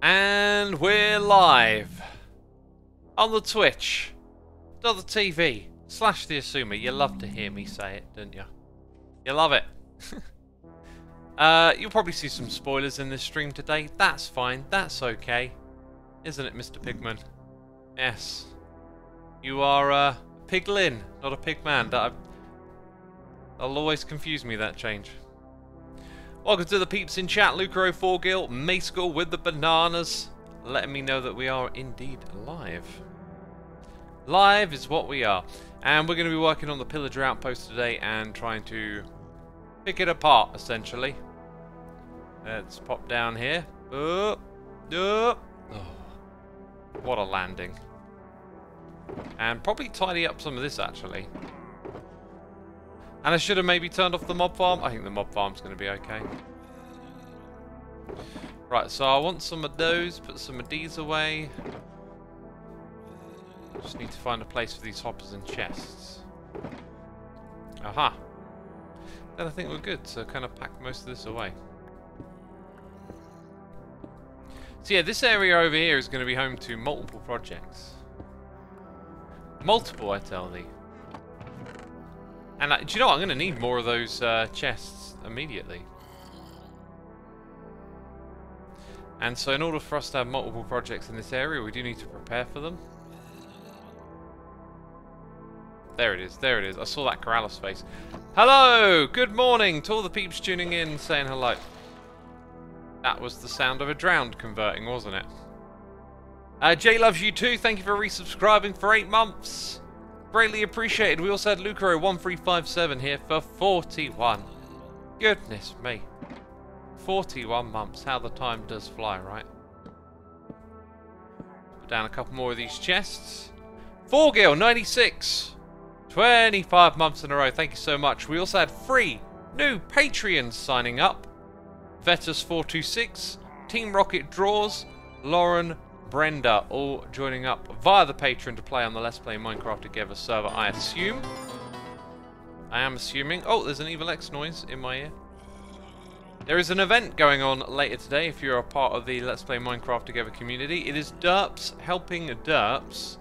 And we're live on the Twitch, .tv / the Xisuma. You love to hear me say it, don't you? You love it. You'll probably see some spoilers in this stream today. That's fine. That's okay. Isn't it, Mr. Pigman? Yes. You are a piglin, not a pigman. That'll always confuse me, that change. Welcome to the peeps in chat. Lucro4Gil, Macegal with the bananas, letting me know that we are indeed live. Live is what we are. And we're going to be working on the Pillager Outpost today and trying to pick it apart, essentially. Let's pop down here. Oh, what a landing. And probably tidy up some of this, actually. And I should have maybe turned off the mob farm. I think the mob farm's going to be okay. Right, so I want some of those. Put some of these away. Just need to find a place for these hoppers and chests. Aha. Then I think we're good to kind of pack most of this away. So yeah, this area over here is going to be home to multiple projects. Multiple, I tell thee. And do you know what? I'm going to need more of those chests immediately. And so in order for us to have multiple projects in this area, we do need to prepare for them. There it is, there it is. I saw that Corrales face. Hello! Good morning to all the peeps tuning in saying hello. That was the sound of a drowned converting, wasn't it? Jay loves you too. Thank you for resubscribing for 8 months. Greatly appreciated. We also had Lucro1357 here for 41. Goodness me. 41 months. How the time does fly, right? Put down a couple more of these chests. 4Gil, 96. 25 months in a row. Thank you so much. We also had 3 new Patreons signing up. Vetus426, Team Rocket Draws, Lauren, Brenda, all joining up via the Patreon to play on the Let's Play Minecraft Together server, I assume. I am assuming. Oh, there's an Evil X noise in my ear. There is an event going on later today if you're a part of the Let's Play Minecraft Together community. It is Derps helping Derps.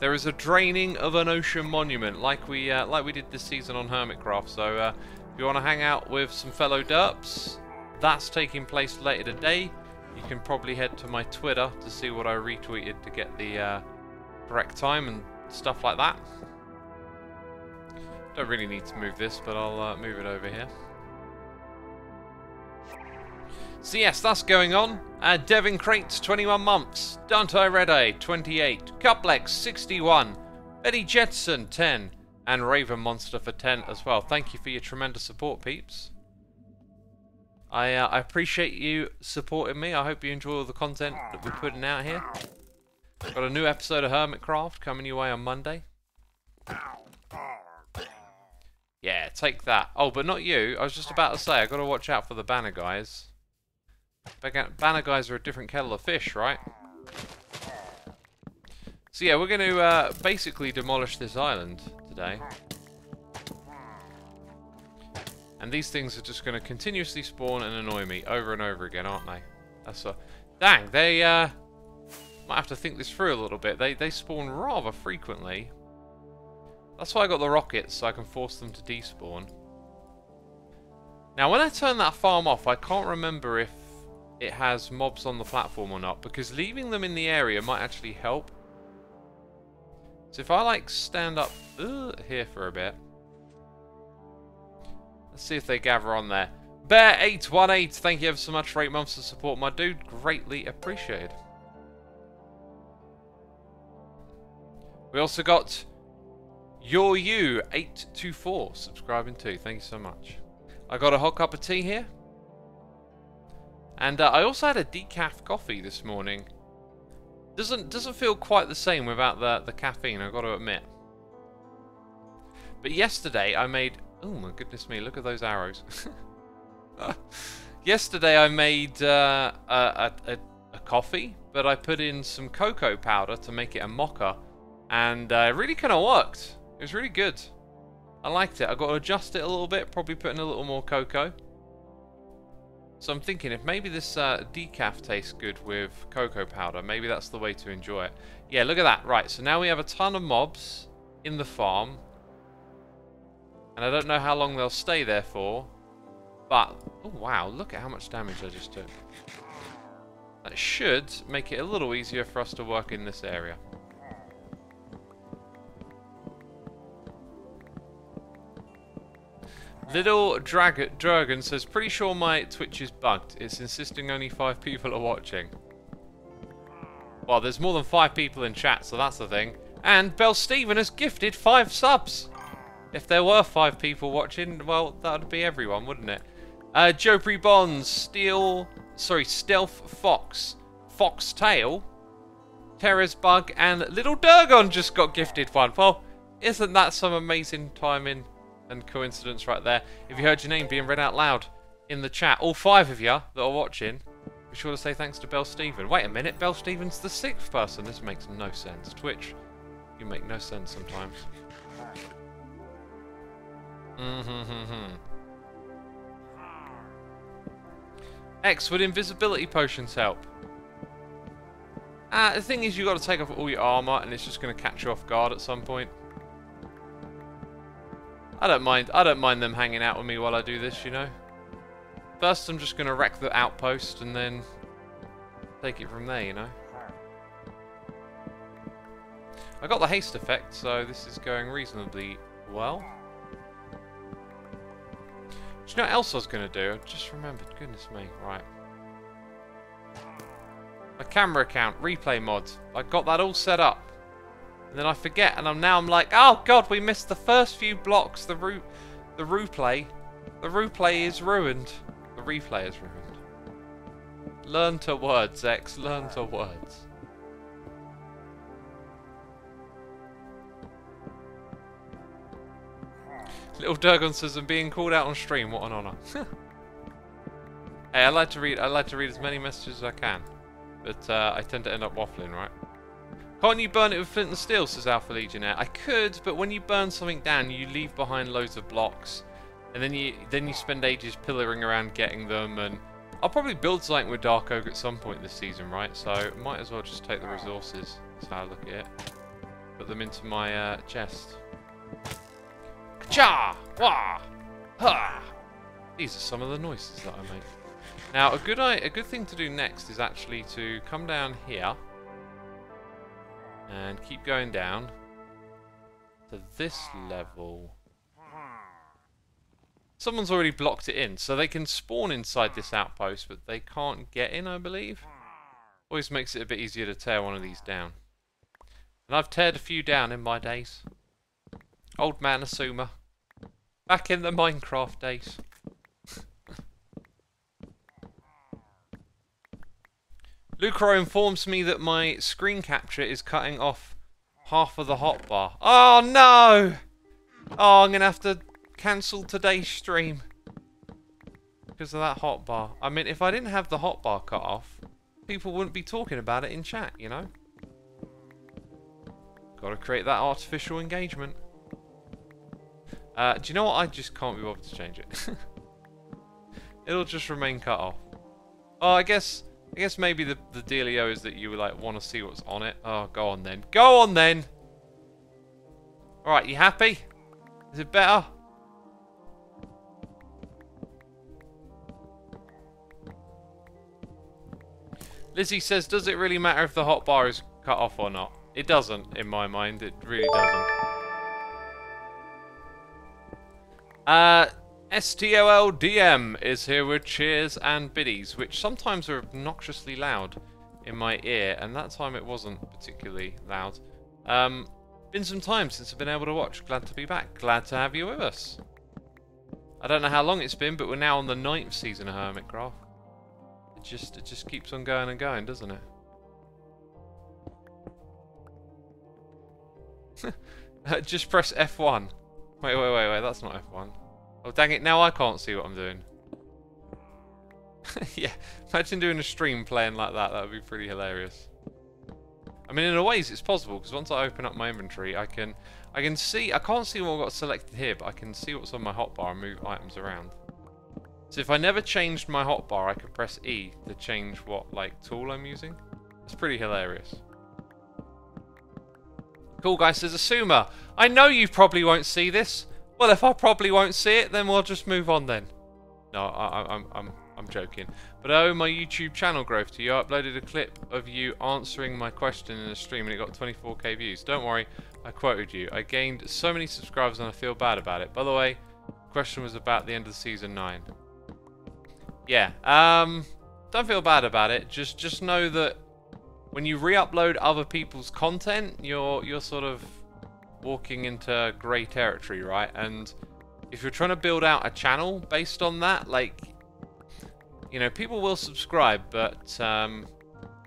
There is a draining of an ocean monument like we did this season on Hermitcraft. So if you want to hang out with some fellow Derps, that's taking place later today. You can probably head to my Twitter to see what I retweeted to get the correct time and stuff like that. Don't really need to move this, but I'll move it over here. So yes, that's going on. Devincrates, 21 months. Dante Rede, 28. Cuplex, 61. Eddie Jetson, 10. And Raven Monster for 10 as well. Thank you for your tremendous support, peeps. I appreciate you supporting me. I hope you enjoy all the content that we're putting out here. Got a new episode of Hermitcraft coming your way on Monday. Yeah, take that. Oh, but not you. I was just about to say, I got to watch out for the banner guys. Banner guys are a different kettle of fish, right? So yeah, we're going to basically demolish this island today. And these things are just going to continuously spawn and annoy me over and over again, aren't they? That's a... Dang, they might have to think this through a little bit. They spawn rather frequently. That's why I got the rockets, so I can force them to despawn. Now, when I turn that farm off, I can't remember if it has mobs on the platform or not, because leaving them in the area might actually help. So if I, like, stand up here for a bit... Let's see if they gather on there. Bear818, thank you ever so much for 8 months of support, my dude. Greatly appreciated. We also got YourYou824 subscribing too. Thank you so much. I got a hot cup of tea here. And I also had a decaf coffee this morning. Doesn't feel quite the same without the caffeine, I've got to admit. But yesterday I made... Oh my goodness me, look at those arrows. Yesterday I made a coffee, but I put in some cocoa powder to make it a mocha. And it really kind of worked. It was really good. I liked it. I've got to adjust it a little bit, probably put in a little more cocoa. So I'm thinking if maybe this decaf tastes good with cocoa powder, maybe that's the way to enjoy it. Yeah, look at that. Right, so now we have a ton of mobs in the farm. And I don't know how long they'll stay there for. But, oh wow, look at how much damage I just took. That should make it a little easier for us to work in this area. Little Dragon says, pretty sure my Twitch is bugged. It's insisting only 5 people are watching. Well, there's more than 5 people in chat, so that's the thing. And Bell Steven has gifted 5 subs. If there were 5 people watching, well, that would be everyone, wouldn't it? Jopri Bonds, Stealth Fox, Foxtail, Terra's Bug, and Little Durgon just got gifted one. Well, isn't that some amazing timing and coincidence right there? If you heard your name being read out loud in the chat, all 5 of you that are watching, be sure to say thanks to Bell Steven. Wait a minute, Bell Steven's the 6th person. This makes no sense. Twitch, you make no sense sometimes. X, would invisibility potions help? The thing is, you got to take off all your armor, and it's just going to catch you off guard at some point. I don't mind them hanging out with me while I do this, you know. First, I'm just going to wreck the outpost, and then take it from there, you know. I got the haste effect, so this is going reasonably well. Do you know what else I was going to do? I just remembered. Goodness me. Right. My camera account. Replay mods. I got that all set up. And then I forget. And I'm like, oh god, we missed the first few blocks. The replay is ruined. The replay is ruined. Learn to words, X. Learn to words. Little Durgon says, I'm being called out on stream. What an honour. Hey, I like to read as many messages as I can, but I tend to end up waffling, right? Can't you burn it with flint and steel? Says Alpha Legionnaire. I could, but when you burn something down, you leave behind loads of blocks, and then you spend ages pillaring around getting them. And I'll probably build something with Dark Oak at some point this season, right? So might as well just take the resources. That's how I look at it. Put them into my chest. Cha! Wah! Ha! These are some of the noises that I make. Now, a good thing to do next is actually to come down here and keep going down to this level. Someone's already blocked it in, so they can spawn inside this outpost, but they can't get in, I believe. Always makes it a bit easier to tear one of these down. And I've teared a few down in my days. Old man Xisuma. Back in the Minecraft days. Lucro informs me that my screen capture is cutting off half of the hotbar. Oh no! Oh, I'm going to have to cancel today's stream because of that hotbar. I mean, if I didn't have the hotbar cut off, people wouldn't be talking about it in chat, you know? Got to create that artificial engagement. Do you know what? I just can't be bothered to change it. It'll just remain cut off. Oh, I guess maybe the dealio is that you like want to see what's on it. Oh, go on then. Go on then! Alright, you happy? Is it better? Lizzie says, does it really matter if the hotbar is cut off or not? It doesn't, in my mind. It really doesn't. Stol DM is here with cheers and biddies, which sometimes are obnoxiously loud in my ear, and that time it wasn't particularly loud. Been some time since I've been able to watch. Glad to be back. Glad to have you with us. I don't know how long it's been, but we're now on the 9th season of Hermitcraft. It just keeps on going and going, doesn't it? Just press F1. Wait, that's not F1. Oh, dang it, now I can't see what I'm doing. Yeah, imagine doing a stream playing like that. That would be pretty hilarious. I mean, in a ways, it's possible, because once I open up my inventory, I can see... I can't see what I've got selected here, but I can see what's on my hotbar and move items around. So if I never changed my hotbar, I could press E to change what, like, tool I'm using. It's pretty hilarious. Cool, guys, there's Xisuma. I know you probably won't see this. Well, if I probably won't see it, then we'll just move on then. No, I'm joking. But I owe my YouTube channel growth to you. I uploaded a clip of you answering my question in a stream and it got 24k views. Don't worry, I quoted you. I gained so many subscribers and I feel bad about it. By the way, the question was about the end of season 9. Yeah, don't feel bad about it. Just know that when you re-upload other people's content, you're sort of walking into grey territory, right? And if you're trying to build out a channel based on that, like, you know, people will subscribe, but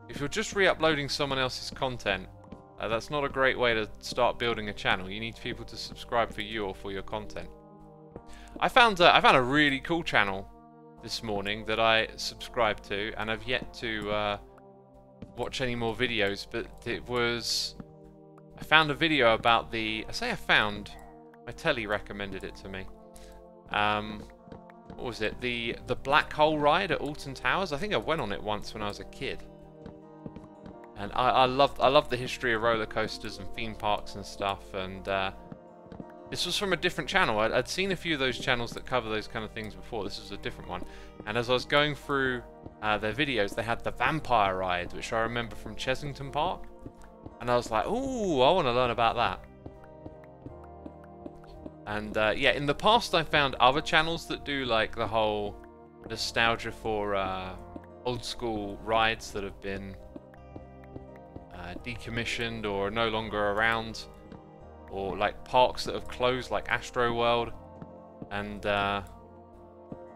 if you're just re-uploading someone else's content, that's not a great way to start building a channel. You need people to subscribe for you or for your content. I found a really cool channel this morning that I subscribed to, and I've yet to watch any more videos, but it was... I found a video about the... my telly recommended it to me. What was it? The Black Hole ride at Alton Towers? I think I went on it once when I was a kid. And I love the history of roller coasters and theme parks and stuff, and this was from a different channel. I'd seen a few of those channels that cover those kind of things before. This was a different one. And as I was going through their videos, they had the vampire ride, which I remember from Chesington Park. And I was like, ooh, I want to learn about that. And yeah, in the past I found other channels that do like the whole nostalgia for old school rides that have been decommissioned or no longer around, or like parks that have closed, like Astro World. And yeah,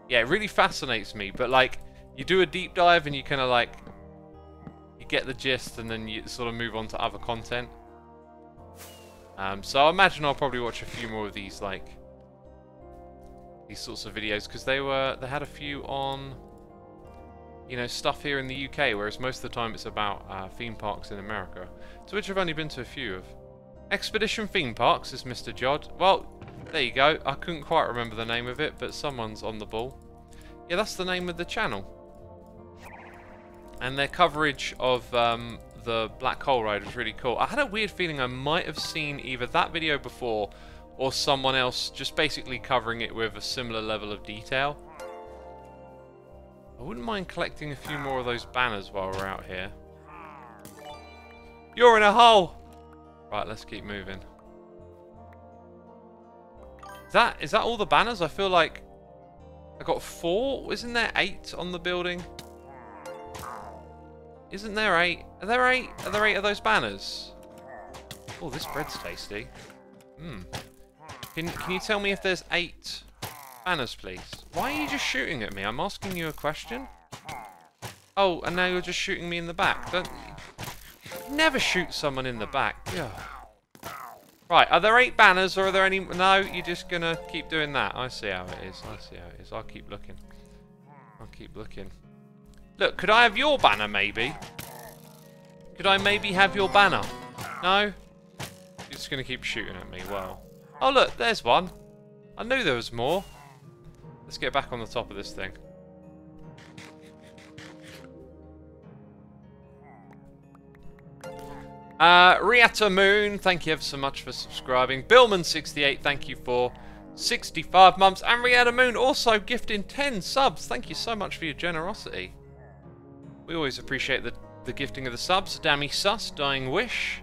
it really fascinates me. But like, you do a deep dive and you kind of like, you get the gist, and then you sort of move on to other content. So I imagine I'll probably watch a few more of these, like these sorts of videos, because they had a few on, you know, stuff here in the UK, whereas most of the time it's about theme parks in America, to which I've only been to a few of. Expedition Theme Parks is Mr. Jod. Well, there you go. I couldn't quite remember the name of it, but someone's on the ball. Yeah, that's the name of the channel. And their coverage of the Black Hole ride was really cool. I had a weird feeling I might have seen either that video before or someone else just basically covering it with a similar level of detail. I wouldn't mind collecting a few more of those banners while we're out here. You're in a hole! Right, let's keep moving. Is that all the banners? I feel like I got 4. Isn't there 8 on the building? Isn't there 8? Are there 8? Are there 8 of those banners? Oh, this bread's tasty. Can you tell me if there's 8 banners, please? Why are you just shooting at me? I'm asking you a question. Oh, and now you're just shooting me in the back. Don't never shoot someone in the back. Yeah. Right, are there 8 banners, or are there any... No, you're just gonna keep doing that. I see how it is. I see how it is. I'll keep looking. I'll keep looking. Look, could I have your banner, maybe? Could I maybe have your banner? No? You're just going to keep shooting at me. Well. Oh, look, there's one. I knew there was more. Let's get back on the top of this thing. Riata Moon, thank you ever so much for subscribing. Billman68, thank you for 65 months. And Riata Moon also gifting 10 subs. Thank you so much for your generosity. We always appreciate the gifting of the subs. Dammy Sus, Dying Wish,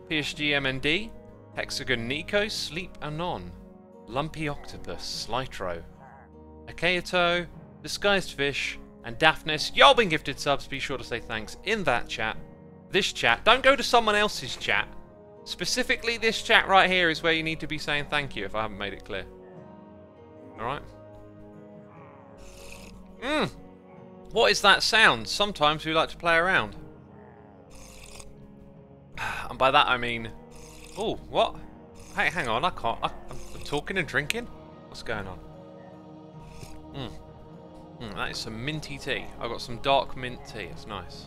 PSG MND, Hexagon Nico, Sleep Anon, Lumpy Octopus, Slytro, Akayato, Disguised Fish, and Daphnis. Y'all been gifted subs. Be sure to say thanks in that chat. This chat. Don't go to someone else's chat. Specifically, this chat right here is where you need to be saying thank you, if I haven't made it clear. Alright? What is that sound? Sometimes we like to play around. And by that I mean... Oh, what? Hey, hang on, I can't... I'm talking and drinking? What's going on? That is some minty tea. I've got some dark mint tea. It's nice.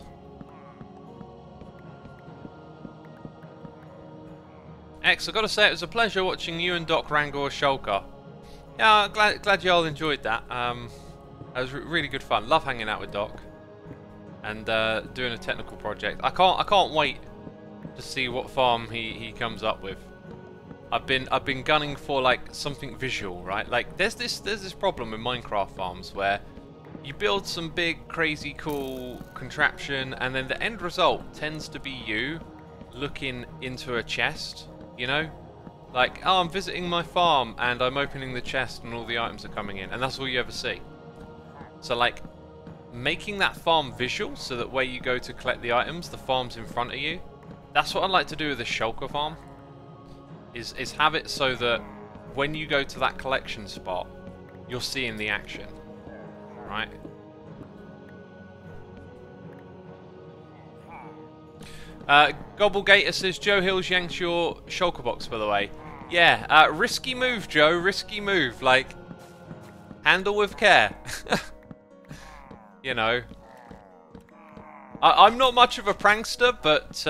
X, I've got to say it was a pleasure watching you and Doc wrangle a Shulker. Yeah, glad y'all enjoyed that. It was really good fun. Love hanging out with Doc and doing a technical project. I can't wait to see what farm he comes up with. I've been gunning for like something visual, right? Like there's this problem with Minecraft farms where you build some big crazy cool contraption and then the end result tends to be you looking into a chest, you know? Like, oh, I'm visiting my farm and I'm opening the chest and all the items are coming in, and that's all you ever see. So like making that farm visual so that where you go to collect the items, the farm's in front of you. That's what I'd like to do with the Shulker farm. Is have it so that when you go to that collection spot, you're seeing the action, right? Gobblegator says Joe Hills yanked your Shulker box, by the way. Yeah, risky move, Joe. Risky move. Like, handle with care. You know, I'm not much of a prankster, but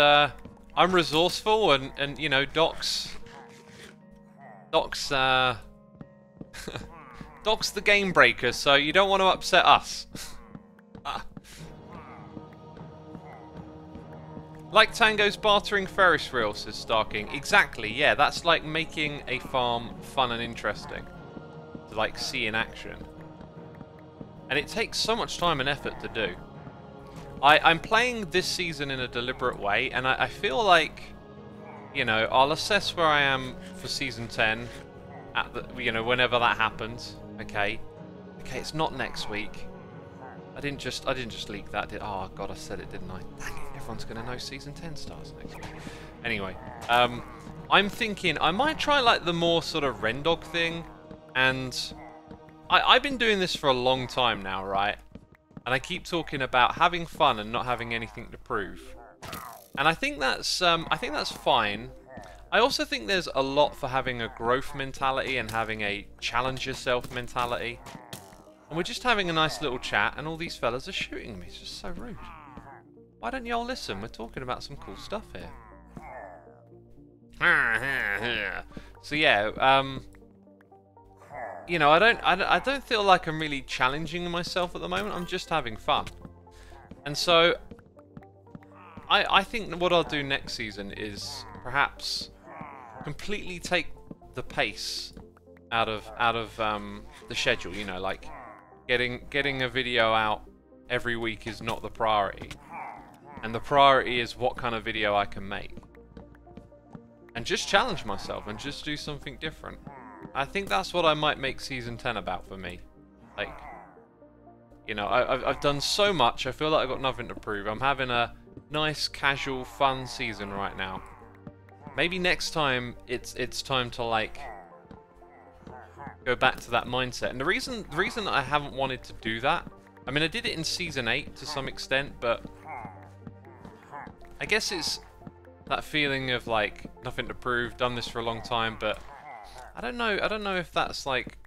I'm resourceful, and you know, Doc's Doc's the game breaker, so you don't want to upset us. Like Tango's bartering Ferris wheel, says Starking. Exactly, yeah, that's like making a farm fun and interesting to like see in action. And it takes so much time and effort to do. I'm playing this season in a deliberate way, and I feel like, you know, I'll assess where I am for season 10 at the, you know, whenever that happens. Okay, it's not next week. I didn't just leak that. Oh god, I said it, didn't I? Dang it! Everyone's gonna know season 10 starts next week. Anyway, I'm thinking I might try like the more sort of Rendog thing, and I've been doing this for a long time now, right? And I keep talking about having fun and not having anything to prove. And I think that's fine. I also think there's a lot for having a growth mentality and having a challenge yourself mentality. And we're just having a nice little chat, and all these fellas are shooting me. It's just so rude. Why don't y'all listen? We're talking about some cool stuff here. So yeah, you know, I don't feel like I'm really challenging myself at the moment. I'm just having fun. And so I think what I'll do next season is perhaps completely take the pace out of the schedule, you know, like getting a video out every week is not the priority. And the priority is what kind of video I can make. And just challenge myself and just do something different. I think that's what I might make season 10 about for me. Like, you know, I've done so much, I feel like I've got nothing to prove. I'm having a nice, casual, fun season right now. Maybe next time it's time to like go back to that mindset. And the reason I haven't wanted to do that, I mean, I did it in season 8 to some extent, but I guess it's that feeling of like nothing to prove, done this for a long time, but I don't know if that's like,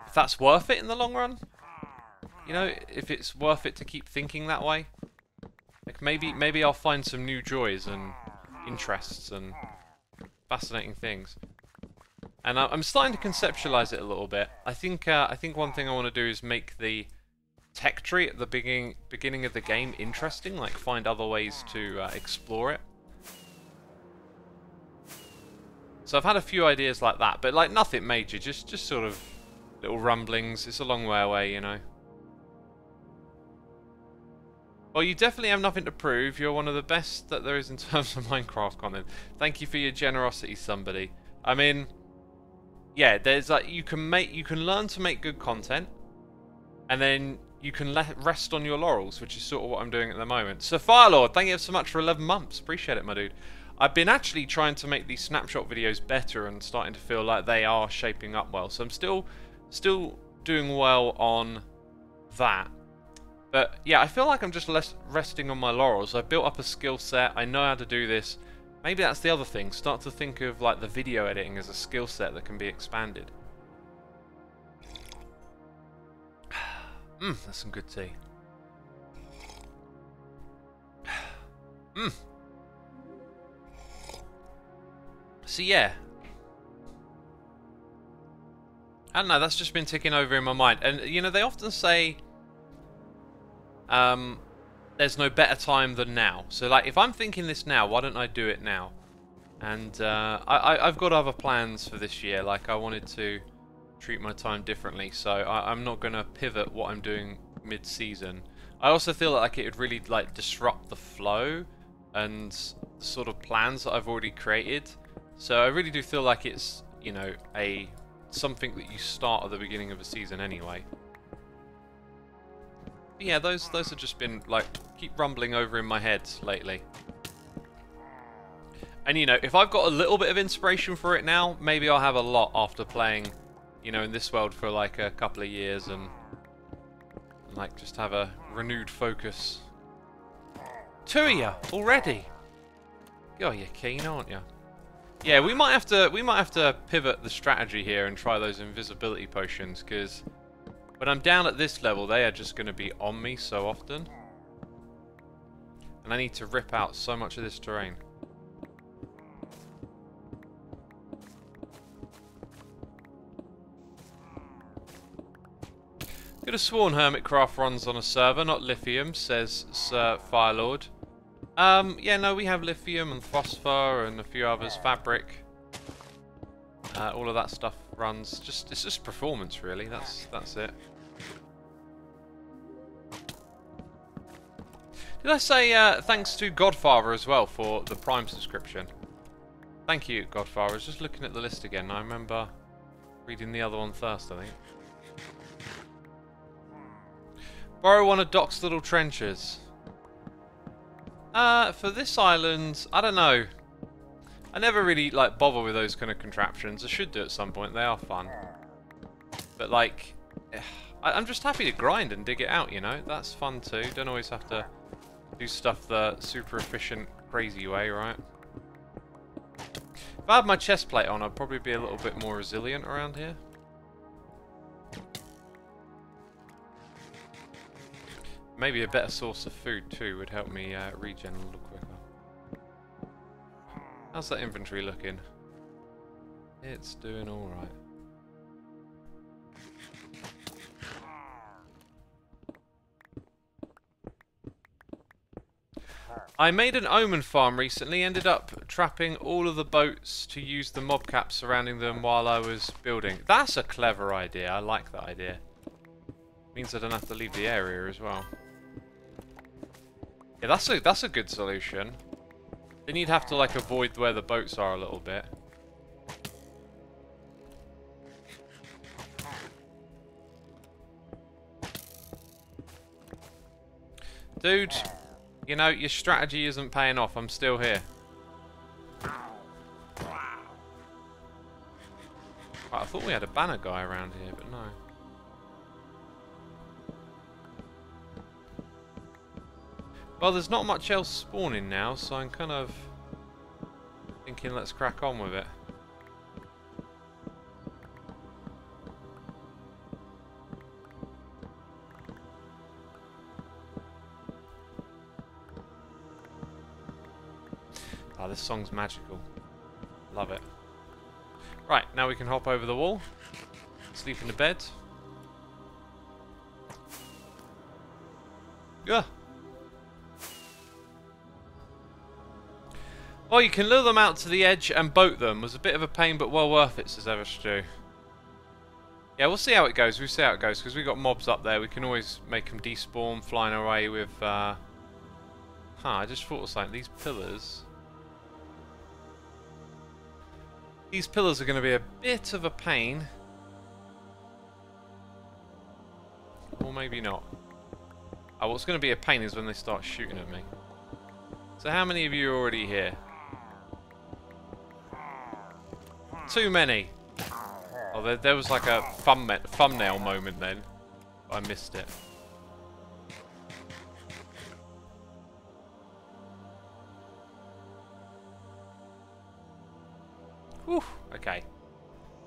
if that's worth it in the long run. You know, if it's worth it to keep thinking that way. Like maybe I'll find some new joys and interests and fascinating things. And I'm starting to conceptualize it a little bit. I think one thing I want to do is make the tech tree at the beginning of the game interesting, like find other ways to explore it. So I've had a few ideas like that, but like nothing major, just sort of little rumblings. It's a long way away, you know. Well, you definitely have nothing to prove. You're one of the best that there is in terms of Minecraft content. Thank you for your generosity, somebody. I mean, yeah, there's like you can learn to make good content, and then you can rest on your laurels, which is sort of what I'm doing at the moment. So Firelord, thank you so much for 11 months. Appreciate it, my dude. I've been actually trying to make these snapshot videos better and starting to feel like they are shaping up well. So I'm still doing well on that. But yeah, I feel like I'm just resting on my laurels. I've built up a skill set. I know how to do this. Maybe that's the other thing. Start to think of like the video editing as a skill set that can be expanded. That's some good tea. So yeah. I don't know, that's just been ticking over in my mind. And, you know, they often say there's no better time than now. So, like, if I'm thinking this now, why don't I do it now? And I've got other plans for this year. Like, I wanted to treat my time differently, so I'm not going to pivot what I'm doing mid-season. I also feel like it would really, like, disrupt the flow and the sort of plans that I've already created. So I really do feel like it's, you know, something that you start at the beginning of a season anyway. But yeah, those have just been, like, keep rumbling over in my head lately. And, you know, if I've got a little bit of inspiration for it now, maybe I'll have a lot after playing, you know, in this world for, like, a couple of years and like, just have a renewed focus. 2 of you already? Oh, you're keen, aren't you? Yeah, we might have to pivot the strategy here and try those invisibility potions, because when I'm down at this level, they are just going to be on me so often. And I need to rip out so much of this terrain. Could have sworn Hermitcraft runs on a server, not lithium, says Sir Firelord. Yeah, no, we have lithium and phosphor and a few others, fabric. All of that stuff runs. It's just performance, really. That's it. Did I say thanks to Godfather as well for the Prime subscription? Thank you, Godfather. I was just looking at the list again. I remember reading the other one first, I think. Borrow one of Doc's little trenches. For this island, I don't know. I never really, like, bother with those kind of contraptions. I should do at some point. They are fun. But, like, I'm just happy to grind and dig it out, you know? That's fun too. Don't always have to do stuff the super efficient, crazy way, right? If I had my chest plate on, I'd probably be a little bit more resilient around here. Maybe a better source of food too would help me regen a little quicker. How's that inventory looking? It's doing alright. I made an omen farm recently, ended up trapping all of the boats to use the mob caps surrounding them while I was building. That's a clever idea, I like that idea. Means I don't have to leave the area as well. Yeah, that's a good solution. Then you'd have to, like, avoid where the boats are a little bit. Dude, you know, your strategy isn't paying off. I'm still here. Right, I thought we had a banner guy around here, but no. Well, there's not much else spawning now, so I'm kind of thinking let's crack on with it. Ah, this song's magical. Love it. Right, now we can hop over the wall, sleep in the bed. Yeah. Well, you can lure them out to the edge and boat them. It was a bit of a pain, but well worth it, says Everstew. Yeah, we'll see how it goes. We'll see how it goes, because we've got mobs up there. We can always make them despawn, flying away with... I just thought of something. These pillars... These pillars are going to be a bit of a pain. Or maybe not. Oh, what's going to be a pain is when they start shooting at me. So how many of you are already here? Too many. Oh, there was like a thumbnail moment then. I missed it. Whew, okay.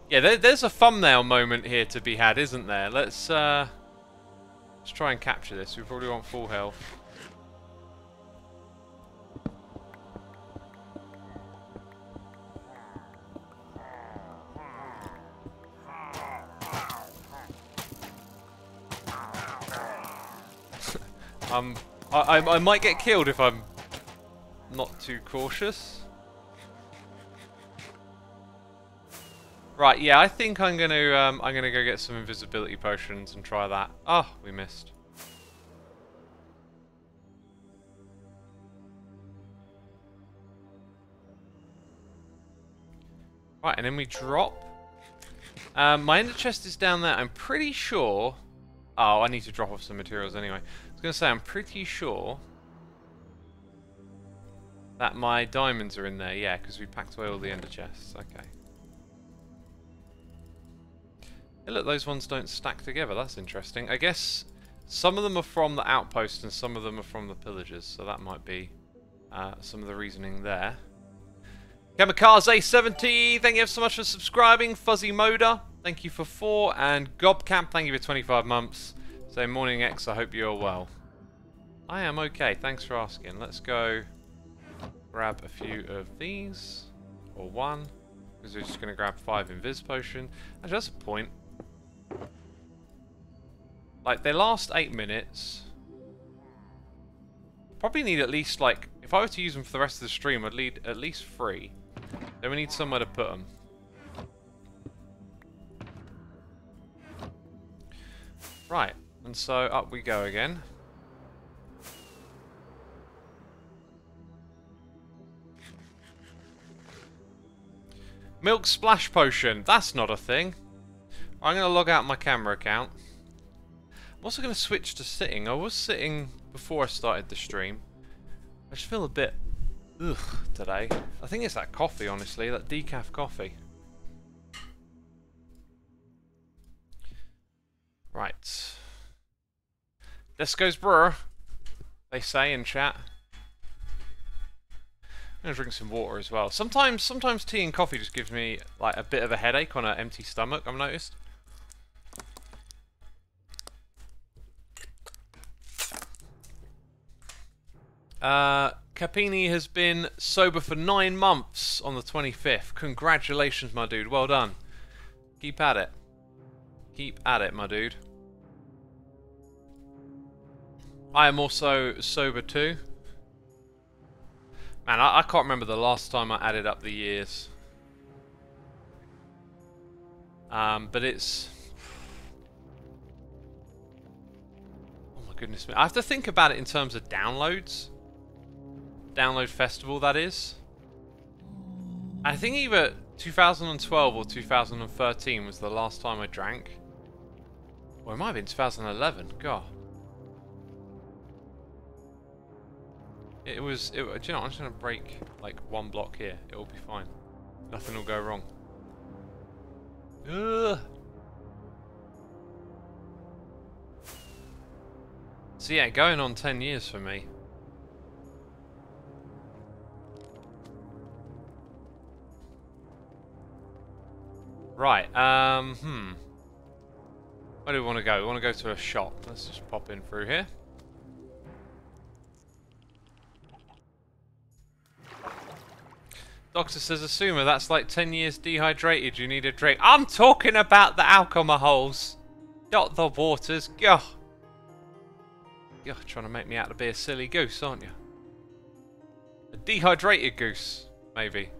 Yeah, there's a thumbnail moment here to be had, isn't there? Let's try and capture this. We probably want full health. I might get killed if I'm not too cautious. Right, yeah, I think I'm gonna go get some invisibility potions and try that. Oh, we missed. Right, and then we drop. My ender chest is down there. I'm pretty sure. Oh, I need to drop off some materials anyway. I was gonna say I'm pretty sure that my diamonds are in there. Yeah, because we packed away all the ender chests. Okay. Hey, look, those ones don't stack together. That's interesting. I guess some of them are from the outpost and some of them are from the pillagers, so that might be some of the reasoning there. Kamikaze70, thank you so much for subscribing. Fuzzy Moda, thank you for 4. And Gobcamp, thank you for 25 months. So, Morning X, I hope you're well. I am okay, thanks for asking. Let's go grab a few of these. Or 1. Because we're just going to grab 5 Invis Potion. Actually, that's a point. Like, they last 8 minutes. Probably need at least, like, if I were to use them for the rest of the stream, I'd need at least 3. Then we need somewhere to put them. Right, and so up we go again. Milk Splash Potion, that's not a thing. I'm going to log out my camera account. I'm also going to switch to sitting. I was sitting before I started the stream. I just feel a bit ugh today. I think it's that coffee, honestly, that decaf coffee. Right. Disco's brewer, they say in chat. I'm gonna drink some water as well. Sometimes tea and coffee just gives me like a bit of a headache on an empty stomach, I've noticed. Capini has been sober for 9 months on the 25th. Congratulations, my dude. Well done. Keep at it. Keep at it, my dude. I am also sober too. Man, I can't remember the last time I added up the years. But it's... Oh my goodness me. I have to think about it in terms of downloads. Download festival, that is. I think either 2012 or 2013 was the last time I drank. Or it might have been 2011. God. It was... do you know what? I'm just going to break like 1 block here. It will be fine. Nothing will go wrong. Ugh. So yeah, going on 10 years for me. Right, where do we want to go? We want to go to a shop. Let's just pop in through here. Doctor says, Xisuma, that's like 10 years dehydrated. You need a drink. I'm talking about the alcohols, not the waters. Gah. You're trying to make me out to be a silly goose, aren't you? A dehydrated goose, maybe.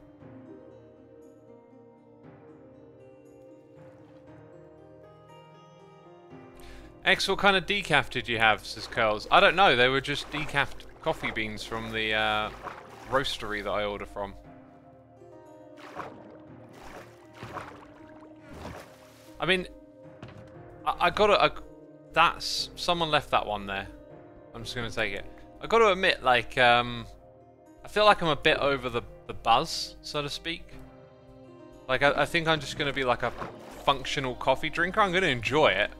X, what kind of decaf did you have, says Curls? I don't know, they were just decaf coffee beans from the roastery that I order from. I mean, I gotta... that's... someone left that one there. I'm just gonna take it. I gotta admit, like, I feel like I'm a bit over the buzz, so to speak. Like, I think I'm just gonna be like a functional coffee drinker. I'm gonna enjoy it.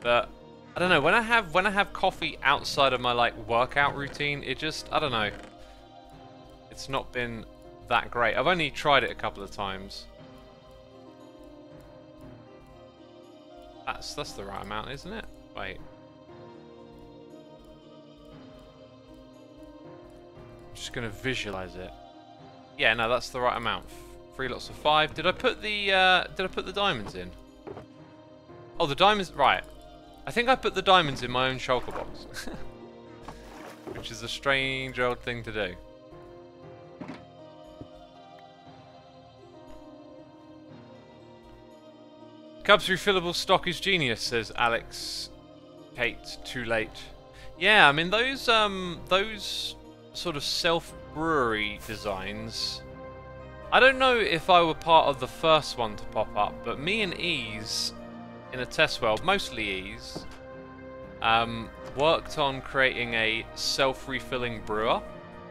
But I don't know, when I have coffee outside of my like workout routine, it just, I don't know. It's not been that great. I've only tried it a couple of times. That's the right amount, isn't it? Wait. I'm just gonna visualize it. Yeah, no, that's the right amount. 3 lots of 5. Did I put the diamonds in? Oh, the diamonds, right. I think I put the diamonds in my own shulker box. which is a strange old thing to do. Cubs refillable stock is genius, says Alex. Kate, too late. Yeah, I mean those sort of self-brewery designs. I don't know if I were part of the first one to pop up, but me and Ease in a test world, mostly Ease, worked on creating a self-refilling brewer,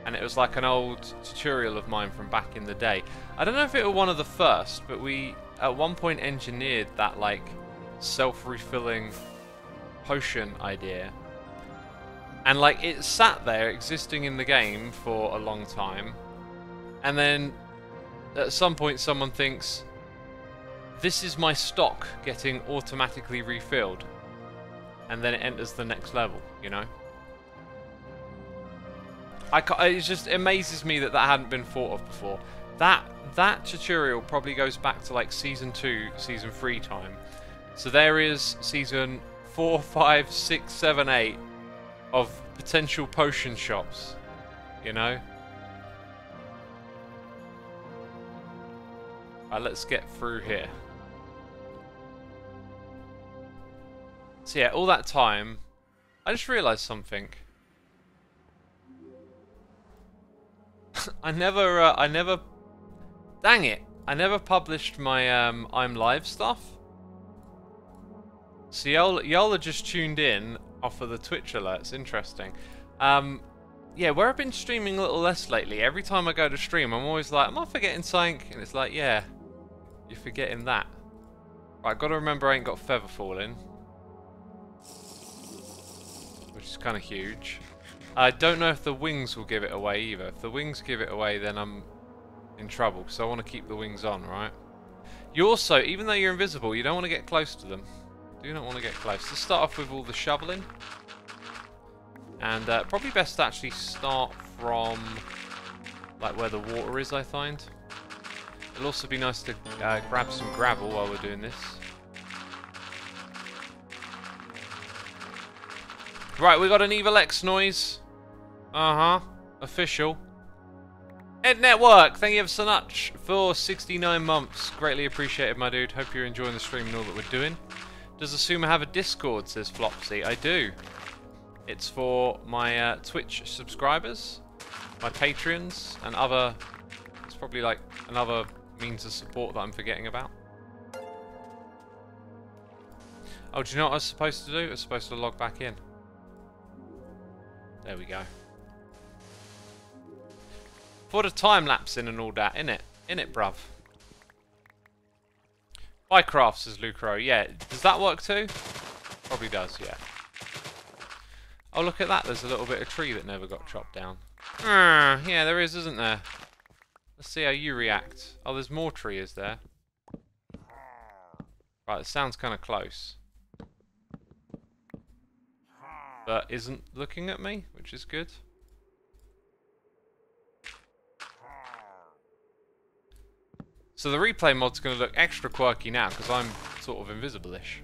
and it was like an old tutorial of mine from back in the day. I don't know if it was one of the first, but we at one point engineered that like self-refilling potion idea, and like it sat there existing in the game for a long time, and then at some point someone thinks, this is my stock getting automatically refilled, and then it enters the next level, you know. It just amazes me that that hadn't been thought of before. That tutorial probably goes back to like season 2, season 3 time. So there is season 4, 5, 6, 7, 8 of potential potion shops, you know. Right, let's get through here. So yeah, all that time, I just realised something. I never, dang it, I never published my I'm Live stuff. So y'all are just tuned in off of the Twitch alerts. Interesting. Yeah, where I've been streaming a little less lately, every time I go to stream, I'm always like, am I forgetting something? And it's like, yeah, you're forgetting that. Right, gotta remember I ain't got feather falling, which is kind of huge. I don't know if the wings will give it away either. If the wings give it away, then I'm in trouble, because I want to keep the wings on, right? You also, even though you're invisible, you don't want to get close to them. Do not want to get close. Let's start off with all the shoveling. And probably best to actually start from like where the water is, I find. It'll also be nice to grab some gravel while we're doing this. Right, we got an Evil X noise. Official. Ed Network, thank you ever so much for 69 months. Greatly appreciated, my dude. Hope you're enjoying the stream and all that we're doing. Does Xisuma have a Discord, says Flopsy? I do. It's for my Twitch subscribers, my Patreons, and other... It's probably like another means of support that I'm forgetting about. Oh, do you know what I was supposed to do? I was supposed to log back in. There we go. For the time-lapse in and all that, innit? Innit, bruv? Bycraft, says Lucro. Yeah, does that work too? Probably does, yeah. Oh, look at that. There's a little bit of tree that never got chopped down. Yeah, there is, isn't there? Let's see how you react. Oh, there's more tree, is there? Right, it sounds kind of close. But isn't looking at me, which is good. So the replay mod's going to look extra quirky now, because I'm sort of invisible-ish.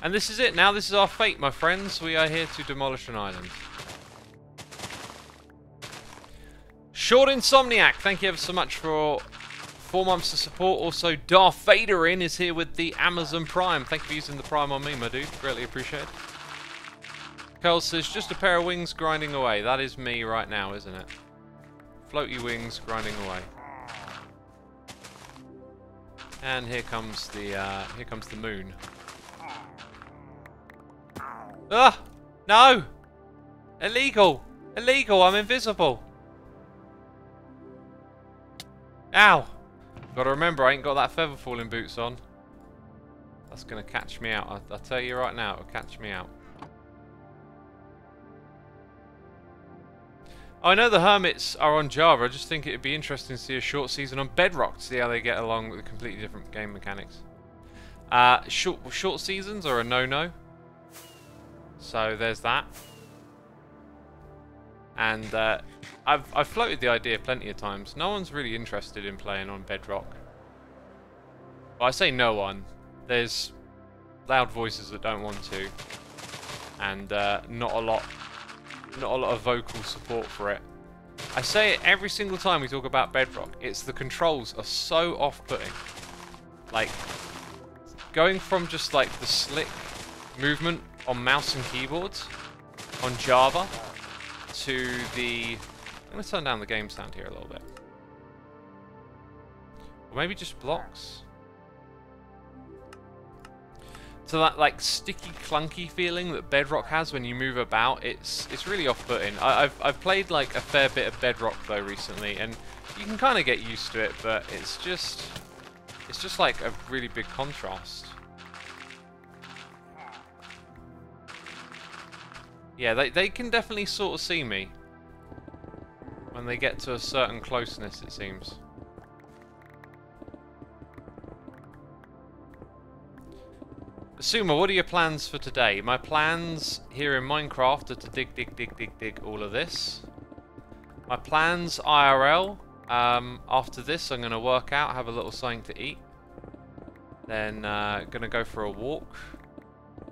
And this is it now. This is our fate, my friends. We are here to demolish an island. Short Insomniac, thank you ever so much for 4 months of support. Also, Darth Vader is here with the Amazon Prime. Thank you for using the Prime on me, my dude. Greatly appreciated. Curl says, just a pair of wings grinding away. That is me right now, isn't it? Floaty wings grinding away. And here comes the moon. Ah! No! Illegal! Illegal! I'm invisible! Ow! Gotta remember, I ain't got that feather falling boots on. That's gonna catch me out. I'll tell you right now, it'll catch me out. I know the Hermits are on Java. I just think it would be interesting to see a short season on Bedrock to see how they get along with the completely different game mechanics. Short seasons are a no-no. So there's that. And I've floated the idea plenty of times. No one's really interested in playing on Bedrock. Well, I say no one. There's loud voices that don't want to, and not a lot of vocal support for it. I say it every single time we talk about Bedrock. It's the controls are so off-putting. Like, going from just like the slick movement on mouse and keyboards on Java to the... I'm going to turn down the game sound here a little bit. Or maybe just blocks. So that like sticky, clunky feeling that Bedrock has when you move about, it's really off-putting. I've played like a fair bit of Bedrock though recently, and you can kind of get used to it, but it's just like a really big contrast. Yeah, they can definitely sort of see me when they get to a certain closeness, it seems. Xisuma, what are your plans for today? My plans here in Minecraft are to dig all of this. My plans IRL, after this I'm going to work out, have a little something to eat. Then going to go for a walk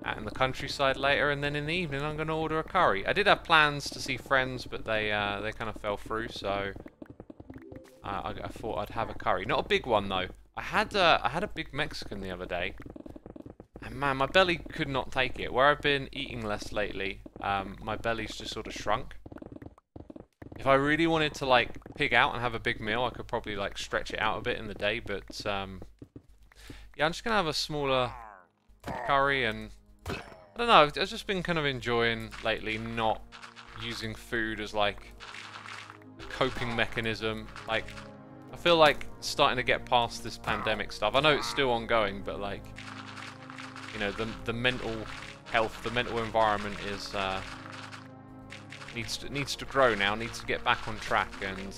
out in the countryside later, and then in the evening I'm going to order a curry. I did have plans to see friends, but they kind of fell through, so I thought I'd have a curry. Not a big one though. I had a big Mexican the other day. And man, my belly could not take it. Where I've been eating less lately, my belly's just sort of shrunk. If I really wanted to like pig out and have a big meal, I could probably like stretch it out a bit in the day. But yeah, I'm just gonna have a smaller curry, and I don't know. I've just been kind of enjoying lately not using food as like a coping mechanism. Like, I feel like starting to get past this pandemic stuff. I know it's still ongoing, but like, you know, the mental health, the mental environment is needs to grow now, needs to get back on track. And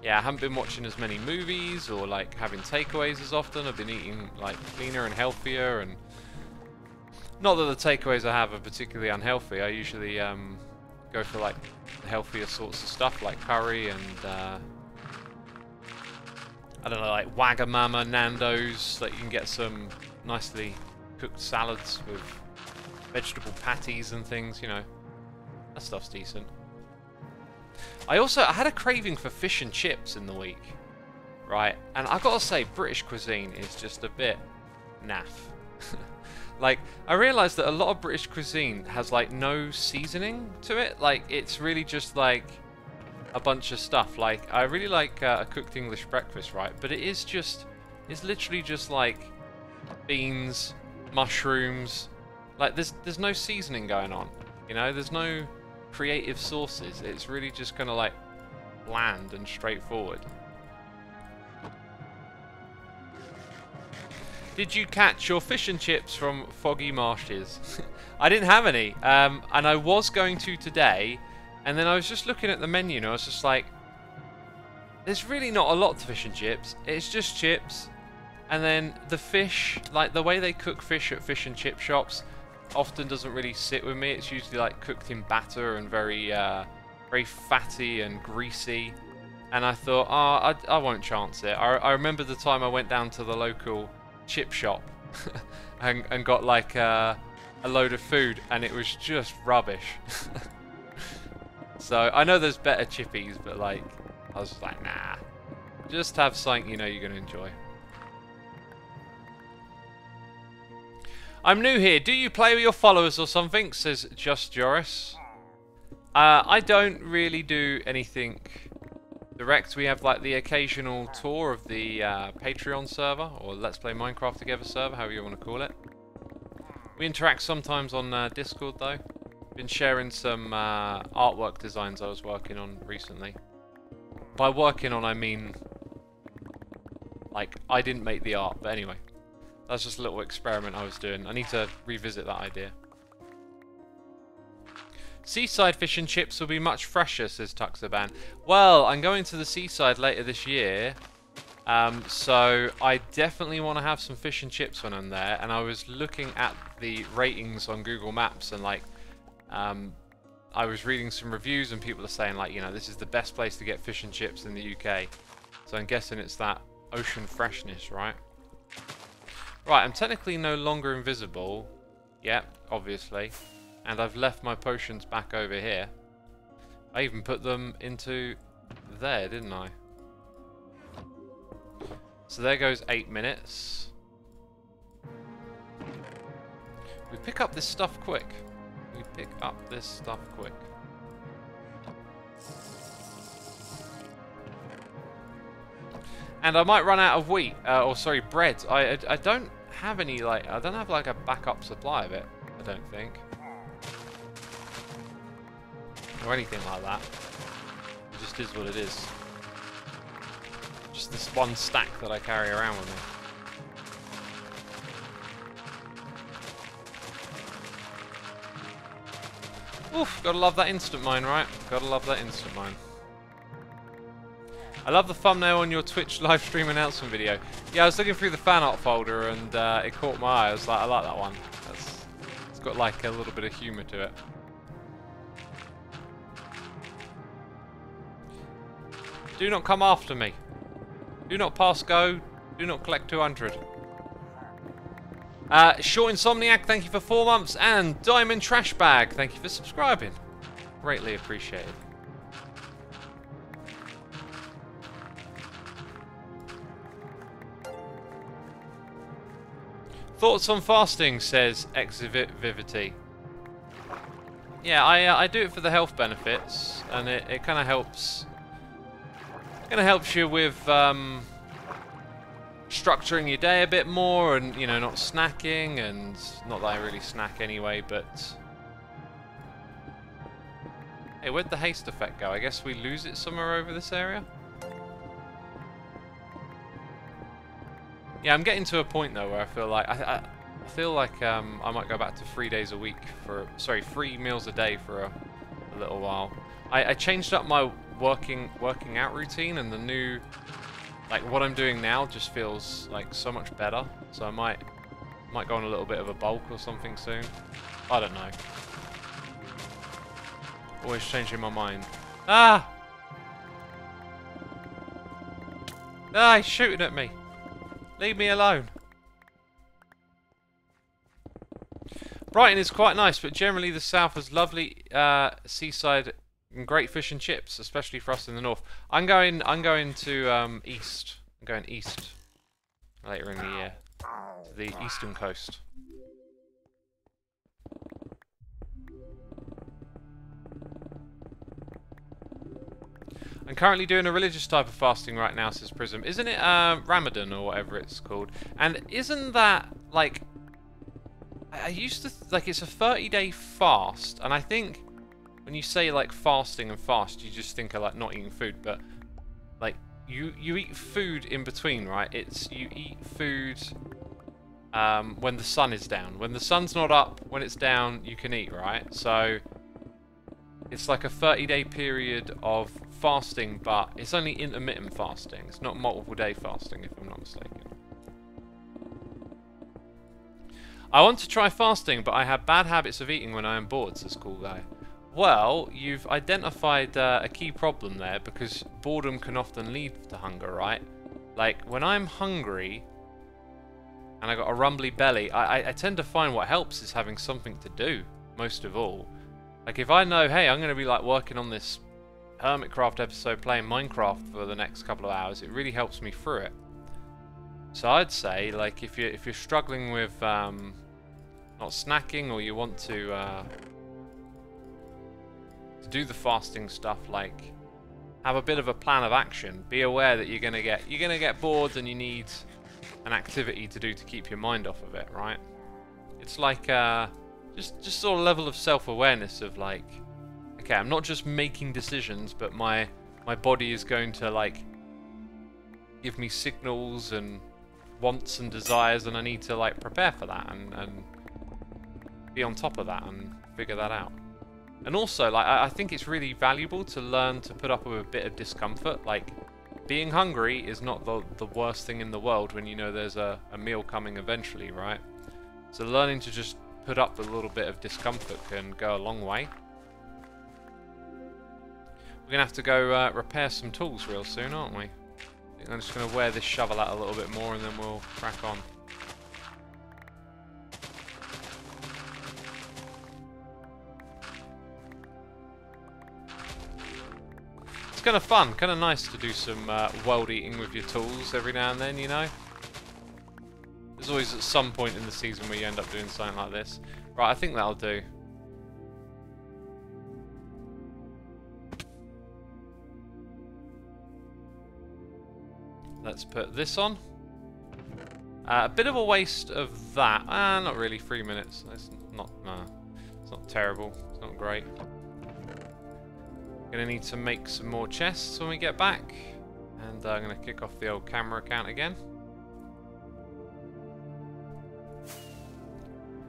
yeah, I haven't been watching as many movies or like having takeaways as often. I've been eating like cleaner and healthier, and not that the takeaways I have are particularly unhealthy. I usually go for like the healthier sorts of stuff like curry and I don't know, like Wagamama, Nando's. Like, you can get some nicely cooked salads with vegetable patties and things, you know. That stuff's decent. I had a craving for fish and chips in the week, right? And I gotta say, British cuisine is just a bit naff. Like, I realised that a lot of British cuisine has like no seasoning to it. Like, it's really just like a bunch of stuff. Like, I really like a cooked English breakfast, right? But it's literally just like beans, mushrooms. Like, there's no seasoning going on, you know. There's no creative sauces. It's really just kind of like bland and straightforward. Did you catch your fish and chips from Foggy Marshes? I didn't have any, and I was going to today, and then I was just looking at the menu and I was just like, there's really not a lot to fish and chips. It's just chips, and then the fish, like the way they cook fish at fish and chip shops often doesn't really sit with me. It's usually like cooked in batter and very fatty and greasy, and I thought, oh, I won't chance it. I remember the time I went down to the local chip shop and got like a load of food, and it was just rubbish. So I know there's better chippies, but like, I was just like, nah, just have something you know you're gonna enjoy. I'm new here. Do you play with your followers or something? Says Just Joris. I don't really do anything direct. We have like the occasional tour of the Patreon server, or Let's Play Minecraft Together server, however you want to call it. We interact sometimes on Discord though. Been sharing some artwork designs I was working on recently. By working on, I mean like I didn't make the art, but anyway. That's just a little experiment I was doing. I need to revisit that idea. Seaside fish and chips will be much fresher, says Tuxaban. Well, I'm going to the seaside later this year, so I definitely want to have some fish and chips when I'm there. And I was looking at the ratings on Google Maps, and like, I was reading some reviews, and people are saying like, you know, this is the best place to get fish and chips in the UK. So I'm guessing it's that ocean freshness, right? Right, I'm technically no longer invisible. Yep, obviously. And I've left my potions back over here. I even put them into there, didn't I? So there goes 8 minutes. We pick up this stuff quick. We pick up this stuff quick. And I might run out of wheat, or sorry, bread. I don't have any, like, I don't have like a backup supply of it, I don't think. Or anything like that. It just is what it is. Just this one stack that I carry around with me. Oof, gotta love that instant mine, right? Gotta love that instant mine. I love the thumbnail on your Twitch live stream announcement video. Yeah, I was looking through the fan art folder and it caught my eye. I was like, I like that one. It's got like a little bit of humour to it. Do not come after me. Do not pass go. Do not collect 200. Short Insomniac, thank you for 4 months. And Diamond Trash Bag, thank you for subscribing. Greatly appreciated. Thoughts on fasting, says Xivivity. Yeah, I do it for the health benefits, and it kind of helps. Kind of helps you with structuring your day a bit more, and you know, not snacking, and not that I really snack anyway. But hey, where'd the haste effect go? I guess we lose it somewhere over this area. Yeah, I'm getting to a point though where I feel like I might go back to 3 days a week for 3 meals a day for a little while. I changed up my working out routine, and the new, like, what I'm doing now just feels like so much better. So I might go on a little bit of a bulk or something soon. I don't know. Always changing my mind. Ah! Ah, he's shooting at me. Leave me alone. Brighton is quite nice, but generally the south has lovely seaside and great fish and chips, especially for us in the north. I'm going to east. I'm going east later in the year, to the eastern coast. I'm currently doing a religious type of fasting right now, says Prism. Isn't it Ramadan or whatever it's called? And isn't that, like, I used to, like, it's a 30-day fast, and I think when you say, like, fasting and fast, you just think of, like, not eating food, but, like, you eat food in between, right? You eat food when the sun is down. When the sun's not up, when it's down, you can eat, right? So it's like a 30-day period of fasting, but it's only intermittent fasting. It's not multiple day fasting, if I'm not mistaken. I want to try fasting, but I have bad habits of eating when I am bored, says Cool Guy. Well, you've identified a key problem there, because boredom can often lead to hunger, right? Like, when I'm hungry and I got a rumbly belly, I tend to find what helps is having something to do, most of all. Like, if I know, hey, I'm going to be, like, working on this Hermitcraft episode playing Minecraft for the next couple of hours, it really helps me through it. So I'd say, like, if you're struggling with not snacking, or you want to do the fasting stuff, like, have a bit of a plan of action. Be aware that you're gonna get bored, and you need an activity to do to keep your mind off of it, right? It's like just sort of level of self-awareness of, like, okay, I'm not just making decisions, but my body is going to, like, give me signals and wants and desires, and I need to, like, prepare for that and be on top of that and figure that out. And also, like, I think it's really valuable to learn to put up with a bit of discomfort. Like, being hungry is not the worst thing in the world when you know there's a meal coming eventually, right? So learning to just put up with a little bit of discomfort can go a long way. We're going to have to go repair some tools real soon, aren't we? I think I'm just going to wear this shovel out a little bit more, and then we'll crack on. kind of fun, kind of nice to do some world eating with your tools every now and then, you know? There's always at some point in the season where you end up doing something like this. Right, I think that'll do. Let's put this on. A bit of a waste of that. Not really, 3 minutes. It's not, no, it's not terrible. It's not great. Gonna need to make some more chests when we get back. And I'm gonna kick off the old camera account again.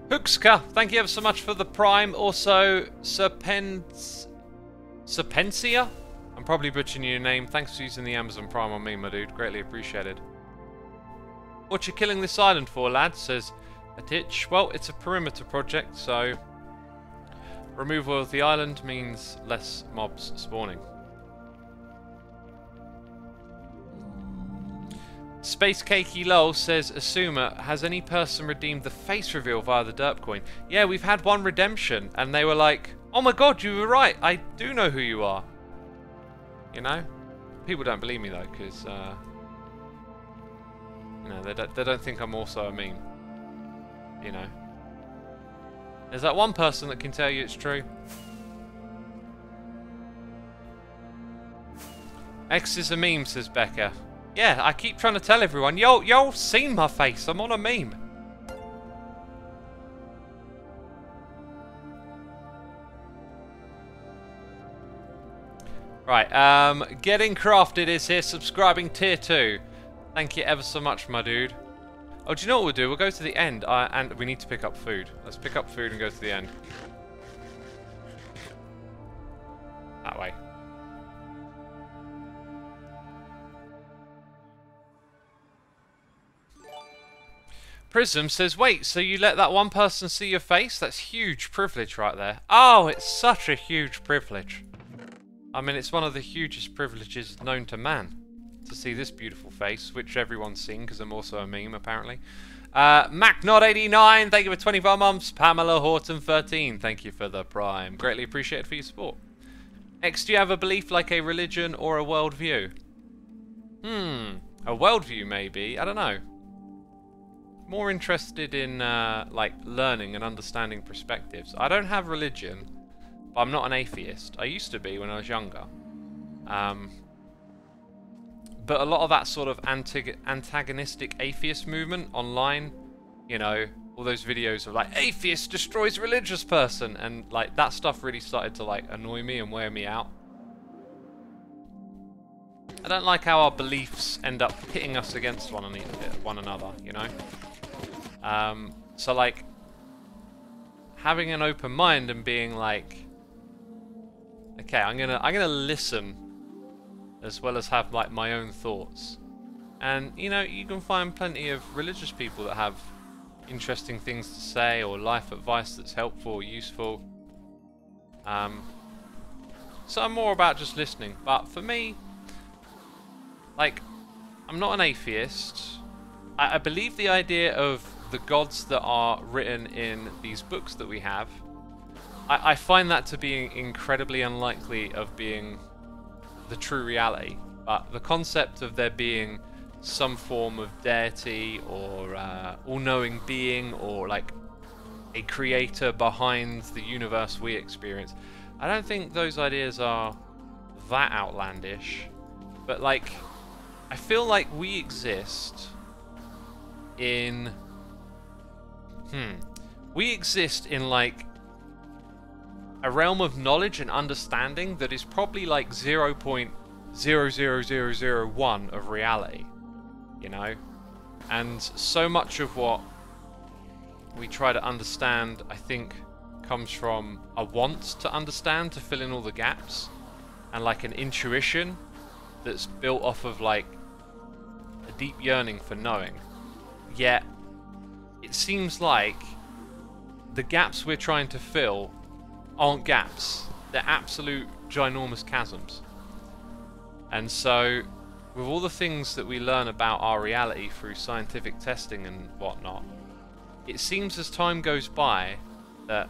Hookska, thank you ever so much for the Prime. Also, Serpentia? I'm probably butchering your name. Thanks for using the Amazon Prime on me, my dude. Greatly appreciated. What you killing this island for, lad? Says Atitch. Well, it's a perimeter project, so removal of the island means less mobs spawning. Space Cakey Lol says, Xisuma, has any person redeemed the face reveal via the derp coin? Yeah, we've had one redemption, and they were like, oh my god, you were right, I do know who you are. You know? People don't believe me though, because, you know, they don't think I'm also a meme. You know? There's that one person that can tell you it's true. X is a meme, says Becca. Yeah, I keep trying to tell everyone, y'all seen my face, I'm on a meme. Right, Getting Crafted is here, subscribing tier 2. Thank you ever so much, my dude. Oh, do you know what we'll do? We'll go to the end, and we need to pick up food. Let's pick up food and go to the end. That way. Prism says, wait, so you let that one person see your face? That's huge privilege right there. Oh, it's such a huge privilege. I mean, it's one of the hugest privileges known to man. To see this beautiful face, which everyone's seen, because I'm also a meme, apparently. MacNod89, thank you for 25 months. Pamela Horton 13, thank you for the Prime. Greatly appreciated for your support. X, do you have a belief like a religion or a worldview? A worldview maybe, I don't know. More interested in like learning and understanding perspectives. I don't have religion, but I'm not an atheist. I used to be when I was younger. But a lot of that sort of antagonistic atheist movement online, you know, all those videos of like, atheist destroys religious person, and like that stuff really started to like annoy me and wear me out. I don't like how our beliefs end up pitting us against one another, you know? So like, having an open mind and being like, okay, I'm gonna listen as well as have like my own thoughts. And you know, you can find plenty of religious people that have interesting things to say or life advice that's helpful or useful. So I'm more about just listening. But for me, like, I'm not an atheist. I believe the idea of the gods that are written in these books that we have, I find that to be incredibly unlikely of being the true reality. But the concept of there being some form of deity or all-knowing being or like a creator behind the universe we experience, I don't think those ideas are that outlandish. But like, I feel like we exist in like a realm of knowledge and understanding that is probably like 0.00001 of reality, you know? And so much of what we try to understand, I think, comes from a want to understand, to fill in all the gaps, and like an intuition that's built off of like a deep yearning for knowing. Yet it seems like the gaps we're trying to fill aren't gaps, they're absolute ginormous chasms. And so with all the things that we learn about our reality through scientific testing and whatnot, it seems as time goes by that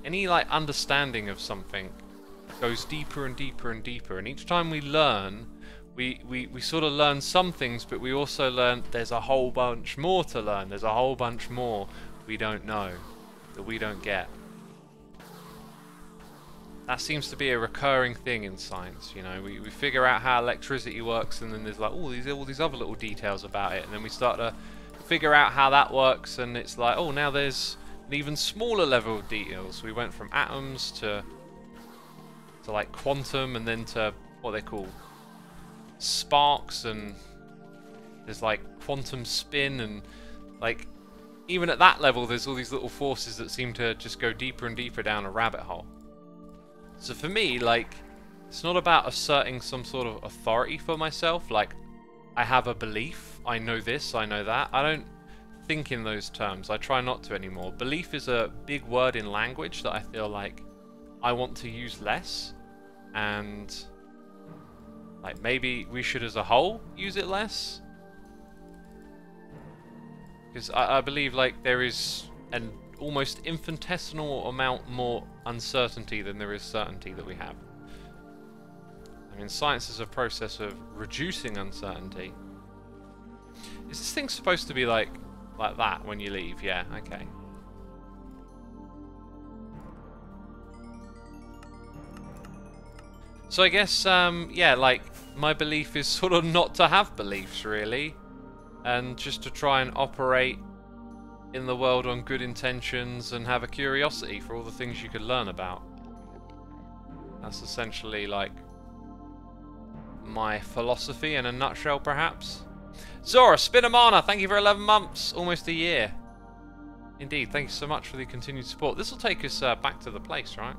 any like understanding of something goes deeper and deeper and deeper, and each time we learn, we sort of learn some things, but we also learn there's a whole bunch more to learn. There's a whole bunch more we don't know, that we don't get. That seems to be a recurring thing in science, you know. We figure out how electricity works, and then there's like all these other little details about it, and then we start to figure out how that works, and it's like, oh, now there's an even smaller level of details. We went from atoms to like quantum, and then to what they call sparks, and there's like quantum spin, and like even at that level there's all these little forces that seem to just go deeper and deeper down a rabbit hole. So for me, like, it's not about asserting some sort of authority for myself, like I have a belief, I know this, I know that. I don't think in those terms. I try not to anymore. Belief is a big word in language that I feel like I want to use less, and like maybe we should as a whole use it less, because I believe like there is an almost infinitesimal amount more uncertainty than there is certainty that we have. I mean, science is a process of reducing uncertainty. Is this thing supposed to be like that when you leave? Yeah, okay. So I guess, yeah, like, my belief is sort of not to have beliefs, really, and just to try and operate in the world on good intentions and have a curiosity for all the things you could learn about. That's essentially, like, my philosophy in a nutshell, perhaps. Zora Spinamana, thank you for 11 months, almost a year. Indeed, thank you so much for the continued support. This will take us back to the place, right?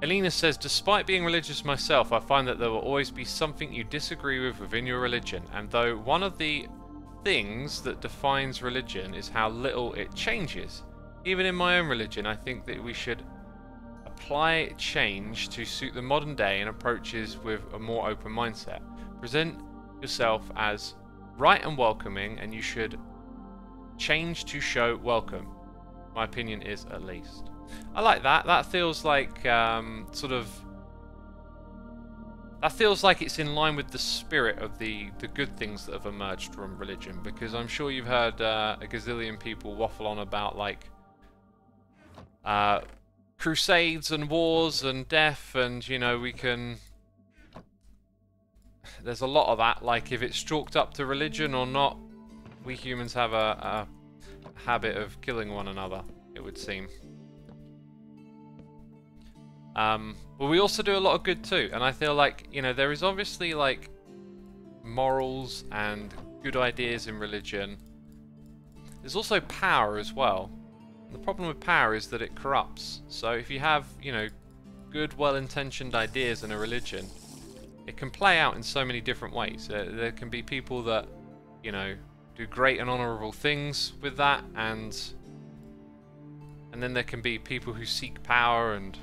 Elena says, despite being religious myself, I find that there will always be something you disagree with within your religion, and though one of the things that defines religion is how little it changes, even in my own religion, I think that we should apply change to suit the modern day and approaches with a more open mindset. Present yourself as right and welcoming, and you should change to show welcome. My opinion is, at least. I like that. That feels like that feels like it's in line with the spirit of the good things that have emerged from religion, because I'm sure you've heard a gazillion people waffle on about like crusades and wars and death, and you know, there's a lot of that, like if it's chalked up to religion or not. We humans have a habit of killing one another, it would seem. But we also do a lot of good too, and I feel like, you know, there is obviously like morals and good ideas in religion. There's also power as well. The problem with power is that it corrupts. So if you have, you know, good, well-intentioned ideas in a religion, it can play out in so many different ways. There can be people that, you know, do great and honourable things with that, and then there can be people who seek power, and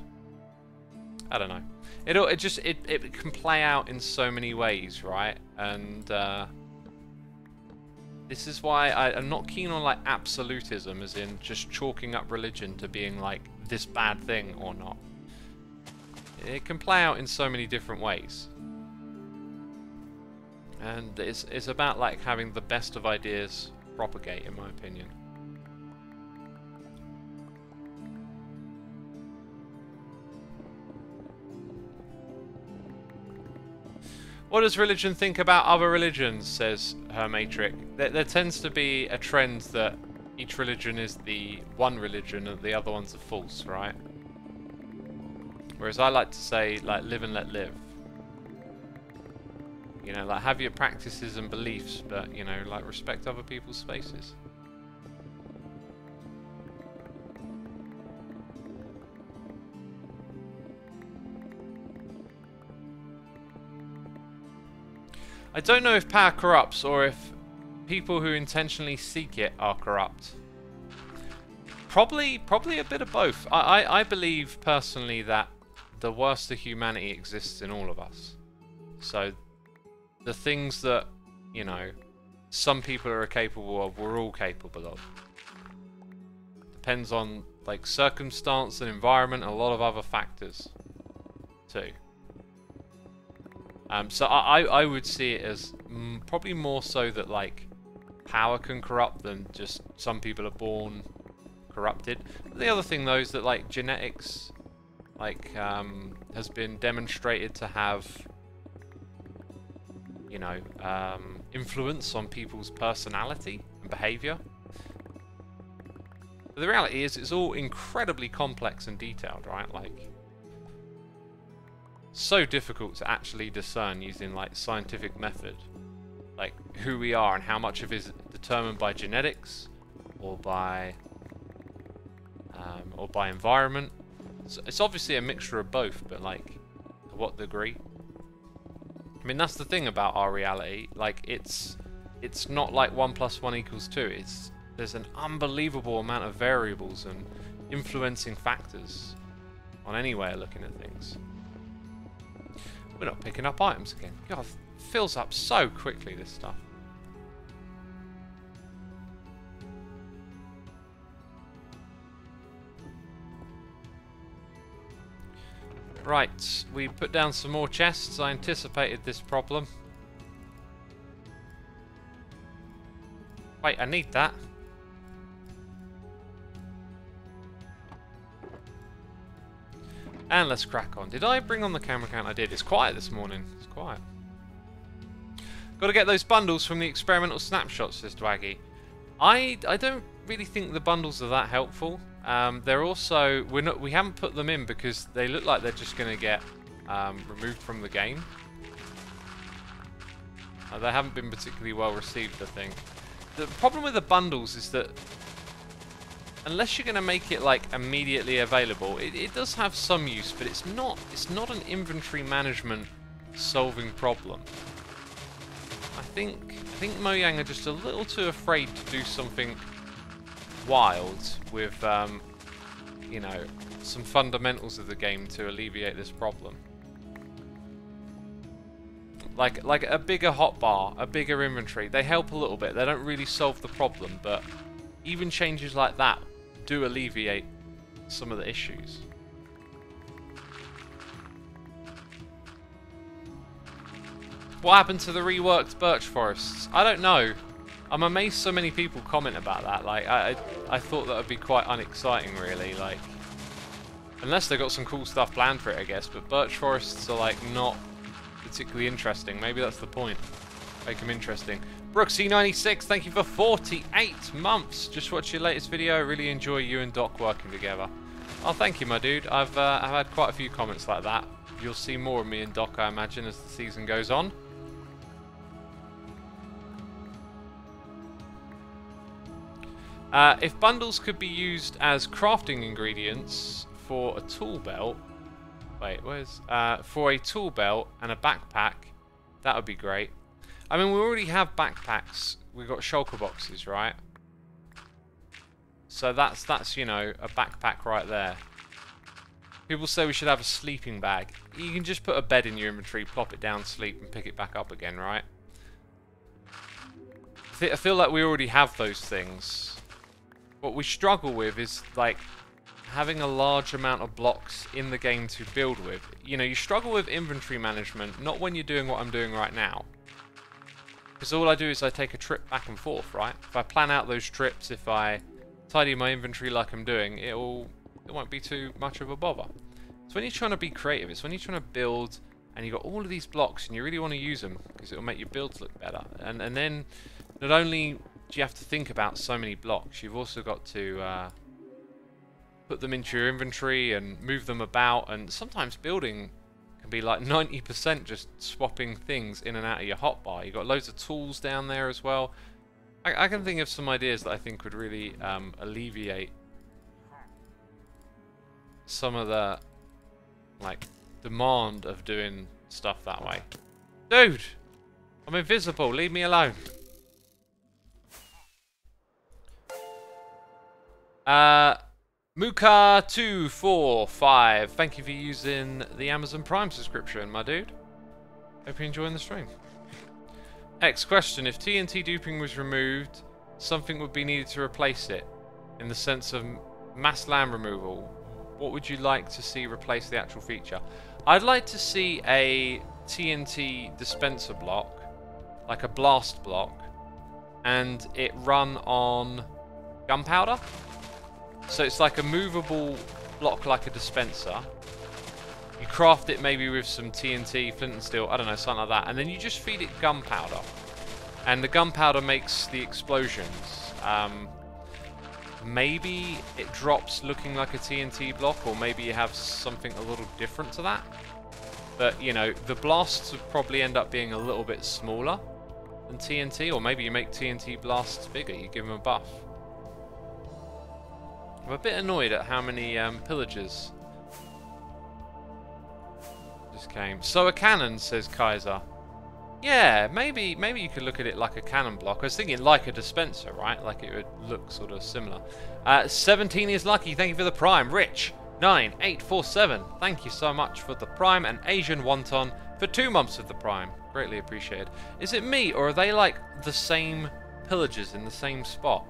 I don't know. It can play out in so many ways, right? And this is why I'm not keen on like absolutism, as in just chalking up religion to being like this bad thing or not. It can play out in so many different ways, and it's about like having the best of ideas propagate, in my opinion. What does religion think about other religions, says Hermitcraft. There tends to be a trend that each religion is the one religion and the other ones are false, right? Whereas I like to say, like, live and let live. You know, like, have your practices and beliefs, but, you know, like, respect other people's spaces. I don't know if power corrupts or if people who intentionally seek it are corrupt. Probably a bit of both. I believe personally that the worst of humanity exists in all of us. So the things that, you know, some people are capable of, we're all capable of. Depends on like circumstance and environment and a lot of other factors. too. So I would see it as probably more so that like power can corrupt than just some people are born corrupted. The other thing though is that like genetics like has been demonstrated to have, you know, influence on people's personality and behavior. But the reality is it's all incredibly complex and detailed, right? Like, so difficult to actually discern using like scientific method, like who we are and how much of it is determined by genetics or by environment. So it's obviously a mixture of both, but like to what degree? I mean, that's the thing about our reality. Like, it's not like 1 + 1 = 2. There's an unbelievable amount of variables and influencing factors on any way of looking at things. We're not picking up items again. God, it fills up so quickly, this stuff. Right, we put down some more chests. I anticipated this problem. Wait, I need that. And let's crack on. Did I bring on the camera count? I did. It's quiet this morning. It's quiet. Got to get those bundles from the experimental snapshots, says Dwaggy. I don't really think the bundles are that helpful. They're also we haven't put them in because they look like they're just going to get removed from the game. They haven't been particularly well received, I think. The problem with the bundles is that unless you're going to make it like immediately available, it does have some use, but it's not an inventory management solving problem. I think Mojang are just a little too afraid to do something wild with you know, some fundamentals of the game to alleviate this problem. Like a bigger hotbar, a bigger inventory, they help a little bit. They don't really solve the problem, but even changes like that do alleviate some of the issues. What happened to the reworked birch forests? I don't know. I'm amazed so many people comment about that. Like, I thought that would be quite unexciting, really. Like, unless they got some cool stuff planned for it, I guess. But birch forests are like not particularly interesting. Maybe that's the point. Make them interesting. Brooksy96, thank you for 48 months. Just watched your latest video. I really enjoy you and Doc working together. Oh, thank you, my dude. I've had quite a few comments like that. You'll see more of me and Doc, I imagine, as the season goes on. If bundles could be used as crafting ingredients for a tool belt, wait, where's for a tool belt and a backpack, that would be great. I mean, we already have backpacks. We've got shulker boxes, right? So that's you know, a backpack right there. People say we should have a sleeping bag. You can just put a bed in your inventory, plop it down, sleep, and pick it back up again, right? I feel like we already have those things. What we struggle with is like having a large amount of blocks in the game to build with. You know, you struggle with inventory management, not when you're doing what I'm doing right now. Because all I do is I take a trip back and forth, right? If I plan out those trips, if I tidy my inventory like I'm doing, it won't be too much of a bother. So when you're trying to be creative, it's when you're trying to build and you've got all of these blocks and you really want to use them because it'll make your builds look better. And then not only do you have to think about so many blocks, you've also got to put them into your inventory and move them about, and sometimes building can be like 90% just swapping things in and out of your hotbar. You've got loads of tools down there as well. I can think of some ideas that I think would really alleviate some of the like demand of doing stuff that way. Dude! I'm invisible, leave me alone. Muka245, thank you for using the Amazon Prime subscription, my dude. Hope you're enjoying the stream. X question, if TNT duping was removed, something would be needed to replace it, in the sense of mass land removal. What would you like to see replace the actual feature? I'd like to see a TNT dispenser block, like a blast block, and it run on gunpowder. So it's like a movable block like a dispenser. You craft it maybe with some TNT, flint and steel, I don't know, something like that. And then you just feed it gunpowder. And the gunpowder makes the explosions. Maybe it drops looking like a TNT block, or maybe you have something a little different to that. But, you know, the blasts would probably end up being a little bit smaller than TNT, or maybe you make TNT blasts bigger, you give them a buff. I'm a bit annoyed at how many pillagers just came. So a cannon, says Kaiser. Yeah, maybe you could look at it like a cannon block. I was thinking like a dispenser, right? Like it would look sort of similar. 17 is lucky. Thank you for the prime. Rich 9847. Thank you so much for the prime, and Asian Wonton for 2 months of the prime. Greatly appreciated. Is it me, or are they like the same pillagers in the same spot?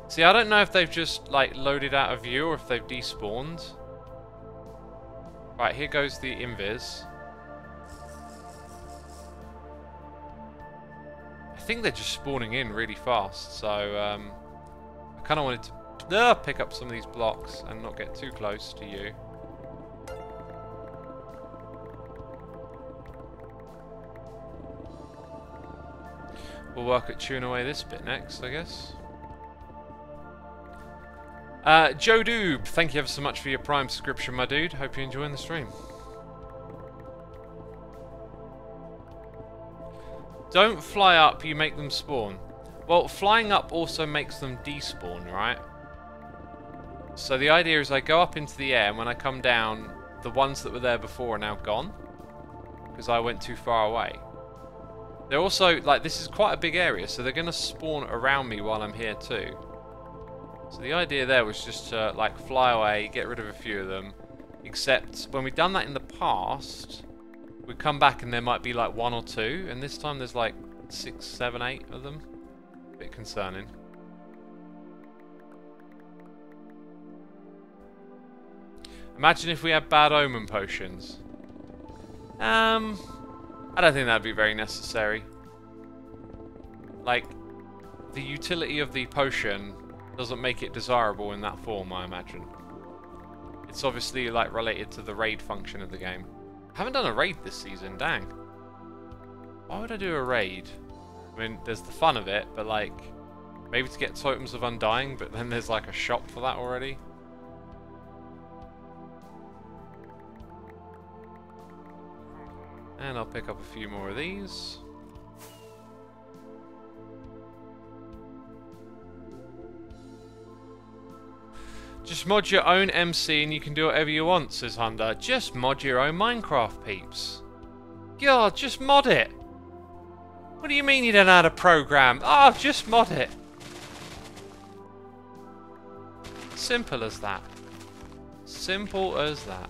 See, I don't know if they've just like loaded out of view or if they've despawned. Right, here goes the invis. I think they're just spawning in really fast, so I kind of wanted to pick up some of these blocks and not get too close to you. We'll work at chewing away this bit next, I guess. Joe Doob, thank you ever so much for your Prime subscription, my dude. Hope you're enjoying the stream. Don't fly up, you make them spawn. Well, flying up also makes them despawn, right? So the idea is I go up into the air, and when I come down, the ones that were there before are now gone. Because I went too far away. They're also, like, this is quite a big area, so they're going to spawn around me while I'm here too. So the idea there was just to, like, fly away, get rid of a few of them. Except, when we've done that in the past, we come back and there might be, like, 1 or 2. And this time there's, like, 6, 7, 8 of them. A bit concerning. Imagine if we had bad omen potions. I don't think that'd be very necessary. Like, the utility of the potion doesn't make it desirable in that form, I imagine. It's obviously like related to the raid function of the game. I haven't done a raid this season, dang. Why would I do a raid? I mean, there's the fun of it, but like, maybe to get Totems of Undying, but then there's like a shop for that already. And I'll pick up a few more of these. Just mod your own MC and you can do whatever you want, says Honda. Just mod your own Minecraft, peeps. God, just mod it. What do you mean you don't know how to program? Oh, just mod it. Simple as that. Simple as that.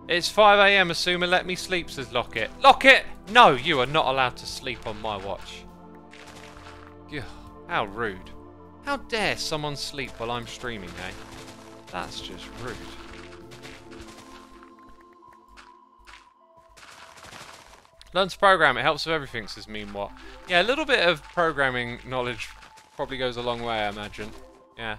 It's 5 AM, Xisuma, let me sleep, says Lockett. Lockett! No, you are not allowed to sleep on my watch. Ugh. How rude. How dare someone sleep while I'm streaming, eh? That's just rude. Learn to program, it helps with everything, says Meanwhile. Yeah, a little bit of programming knowledge probably goes a long way, I imagine. Yeah.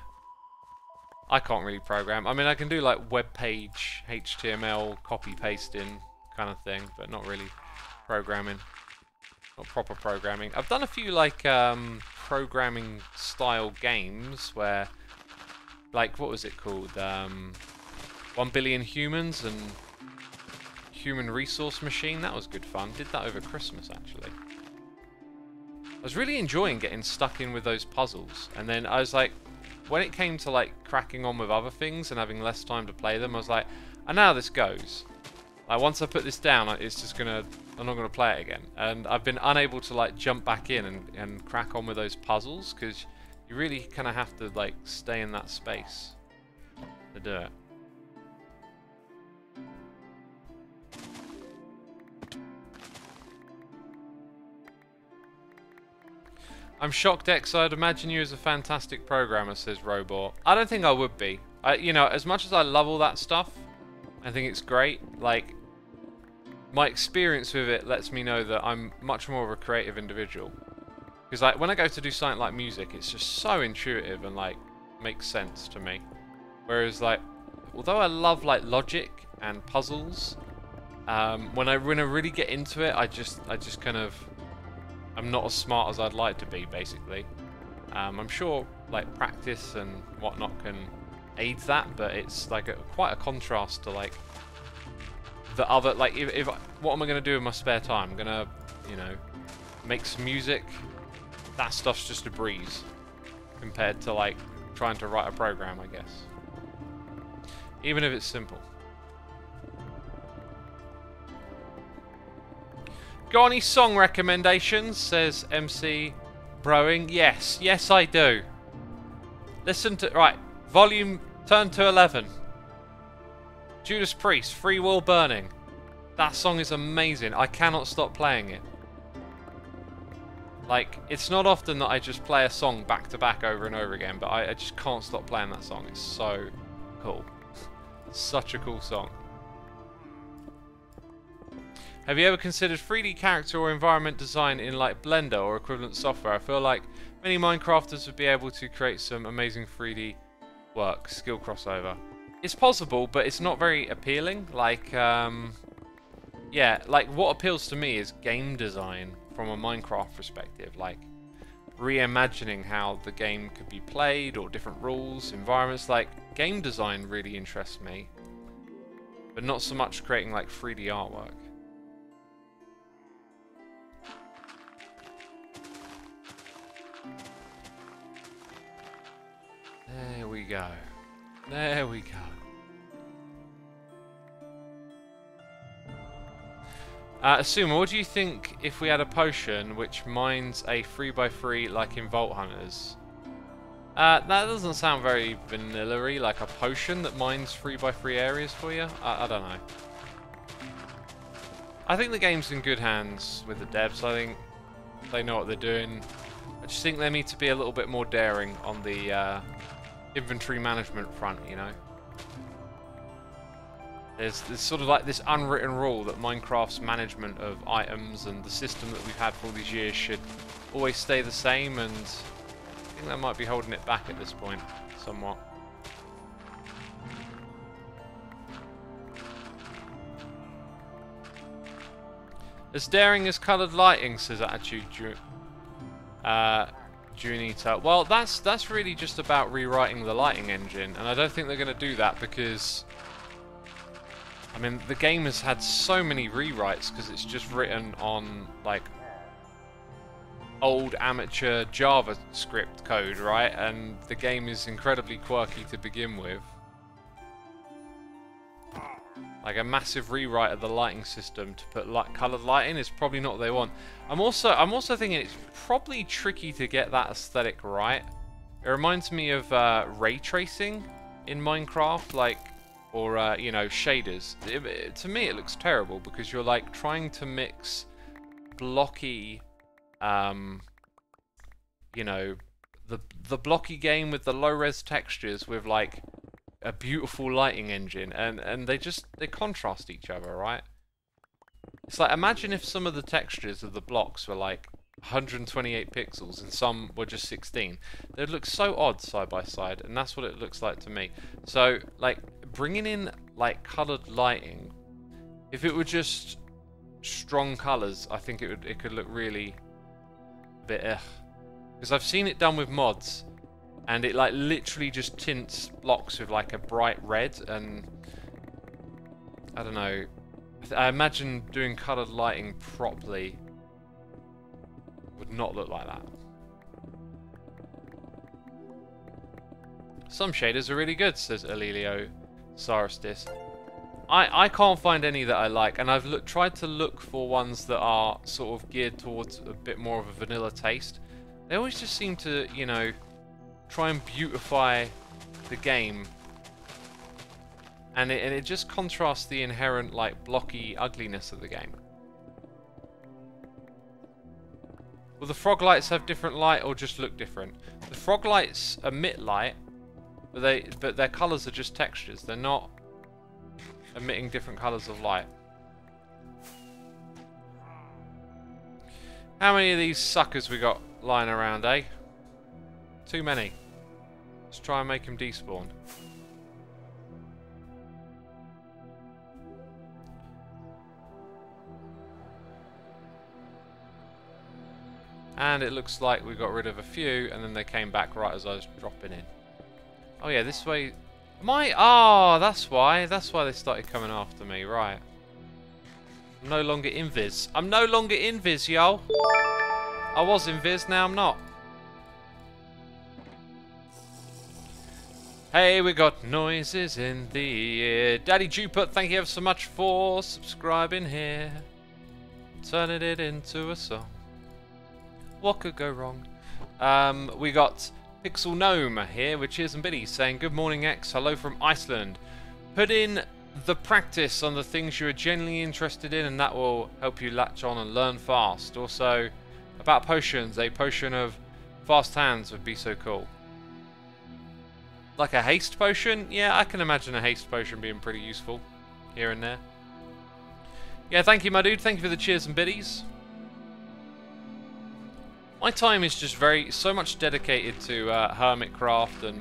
I can't really program. I mean, I can do like web page, HTML, copy pasting kind of thing, but not really programming. Not proper programming. I've done a few like programming style games where, like, what was it called? 1 Billion Humans and Human Resource Machine. That was good fun. Did that over Christmas actually. I was really enjoying getting stuck in with those puzzles, and then I was like, when it came to like cracking on with other things and having less time to play them, I was like, I know how this goes. Like, once I put this down, it's just gonna, I'm not gonna play it again. And I've been unable to like jump back in and crack on with those puzzles, because you really kind of have to like stay in that space to do it. I'm shocked, X. I'd imagine you as a fantastic programmer, says Robot. I don't think I would be. You know, as much as I love all that stuff, I think it's great. Like, my experience with it lets me know that I'm much more of a creative individual. Because like when I go to do something like music, it's just so intuitive and like makes sense to me. Whereas like, although I love like logic and puzzles, when I really get into it, I just kind of, I'm not as smart as I'd like to be, basically. I'm sure like practice and whatnot can aid that, but it's like quite a contrast to like the other, like if what am I going to do in my spare time? I'm going to, you know, make some music. That stuff's just a breeze compared to like trying to write a program, I guess. Even if it's simple. Got any song recommendations? Says MC Broing. Yes, yes I do. Listen to, right, volume, turn to 11. Judas Priest, Free Will Burning. That song is amazing. I cannot stop playing it. Like, it's not often that I just play a song back to back over and over again, but I just can't stop playing that song. It's so cool. Such a cool song. Have you ever considered 3D character or environment design in like Blender or equivalent software? I feel like many Minecrafters would be able to create some amazing 3D work, skill crossover. It's possible, but it's not very appealing. Like, yeah, like what appeals to me is game design from a Minecraft perspective, like reimagining how the game could be played or different rules, environments. Like game design really interests me, but not so much creating like 3D artwork. There we go. There we go. Xisuma, what do you think if we had a potion which mines a 3x3 like in Vault Hunters? That doesn't sound very vanilla-y, like a potion that mines 3x3 areas for you? I don't know. I think the game's in good hands with the devs. I think they know what they're doing. I just think they need to be a little bit more daring on the inventory management front, you know? There's sort of like this unwritten rule that Minecraft's management of items and the system that we've had for all these years should always stay the same, and I think that might be holding it back at this point, somewhat. As daring as coloured lighting, says Attitude Junita. Well, that's really just about rewriting the lighting engine, and I don't think they're going to do that because, I mean, the game has had so many rewrites because it's just written on, like, old amateur JavaScript code, right? And the game is incredibly quirky to begin with. Like, a massive rewrite of the lighting system to put coloured lighting is probably not what they want. I'm also thinking it's probably tricky to get that aesthetic right. It reminds me of ray tracing in Minecraft, like, or you know, shaders. To me, it looks terrible because you're like trying to mix blocky, you know, the blocky game with the low-res textures with like a beautiful lighting engine, and they contrast each other, right? It's like, imagine if some of the textures of the blocks were like 128 pixels and some were just 16. They'd look so odd side by side, and that's what it looks like to me. So like bringing in like colored lighting, if it were just strong colors, I think it could look really a bit because I've seen it done with mods, and it like literally just tints blocks with like a bright red, and I don't know, I imagine doing colored lighting properly would not look like that. Some shaders are really good, says Alelio Saristis. I can't find any that I like, and I've tried to look for ones that are sort of geared towards a bit more of a vanilla taste. They always just seem to, you know, try and beautify the game, and it just contrasts the inherent like blocky ugliness of the game. Will the frog lights have different light or just look different? The frog lights emit light, but their colours are just textures. They're not emitting different colours of light. How many of these suckers we got lying around, eh? Too many. Let's try and make him despawn. And it looks like we got rid of a few, and then they came back right as I was dropping in. Oh yeah, this way. Am I? Oh, that's why. That's why they started coming after me. Right. I'm no longer invis. I'm no longer invis, yo. I was invis, now I'm not. Hey, we got noises in the ear. Daddy Jupiter, thank you ever so much for subscribing here. Turning it into a song. What could go wrong? We got Pixel Gnome here with Cheers and Biddies saying, good morning X, hello from Iceland. Put in the practice on the things you are genuinely interested in and that will help you latch on and learn fast. Also, about potions, a potion of fast hands would be so cool. Like a haste potion? Yeah, I can imagine a haste potion being pretty useful here and there. Yeah, thank you my dude, thank you for the cheers and biddies. My time is just so much dedicated to Hermitcraft and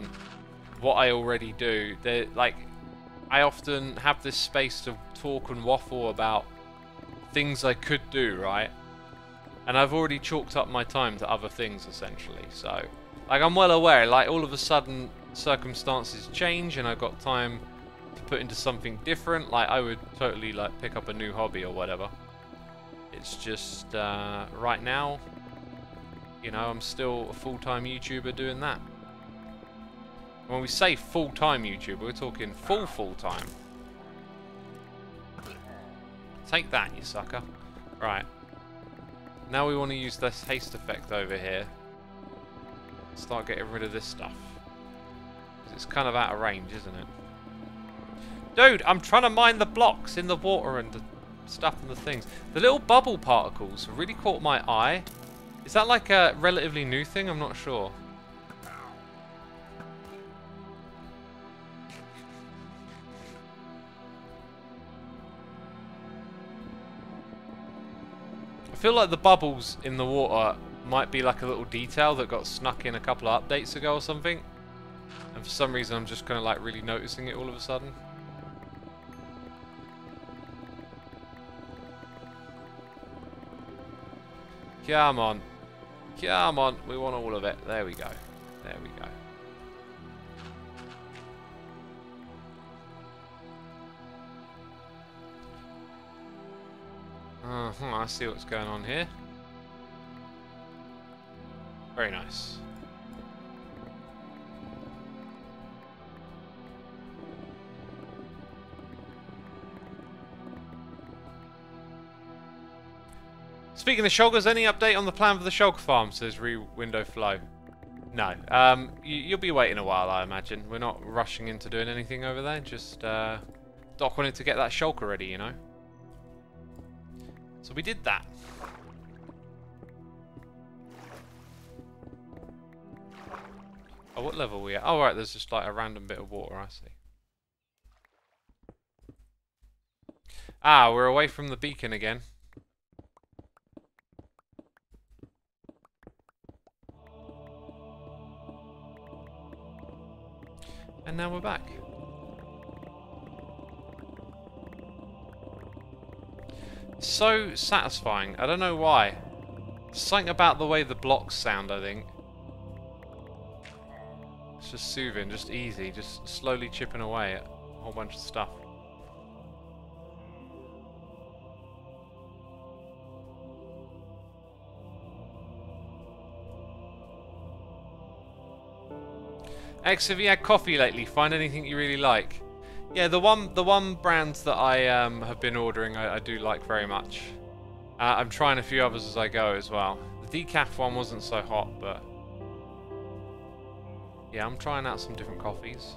what I already do. Like, I often have this space to talk and waffle about things I could do, right? And I've already chalked up my time to other things, essentially. So, like, I'm well aware, like, all of a sudden, circumstances change and I've got time to put into something different. Like, I would totally, like, pick up a new hobby or whatever. It's just, right now, you know, I'm still a full-time YouTuber doing that. When we say full-time YouTuber, we're talking full-time. Take that, you sucker. Right. Now we want to use this haste effect over here. Start getting rid of this stuff. It's kind of out of range, isn't it? Dude, I'm trying to mine the blocks in the water and the stuff and the things. The little bubble particles really caught my eye. Is that like a relatively new thing? I'm not sure. I feel like the bubbles in the water might be like a little detail that got snuck in a couple of updates ago or something. And for some reason I'm just kind of like really noticing it all of a sudden. Come on. Come on. We want all of it. There we go. There we go. I see what's going on here. Very nice. Speaking of Shulkers, any update on the plan for the Shulker farm, says Window Flow. No. You'll be waiting a while, I imagine. We're not rushing into doing anything over there. Just Doc wanted to get that Shulker ready, you know. So we did that. Oh, what level are we at? Oh, right, there's just like a random bit of water, I see. Ah, we're away from the beacon again. And now we're back. So satisfying. I don't know why. Something about the way the blocks sound, I think. It's just soothing, just easy, just slowly chipping away at a whole bunch of stuff. X, have you had coffee lately? Find anything you really like? Yeah, the one brand that I have been ordering, I do like very much. I'm trying a few others as I go as well. The decaf one wasn't so hot, but yeah, I'm trying out some different coffees.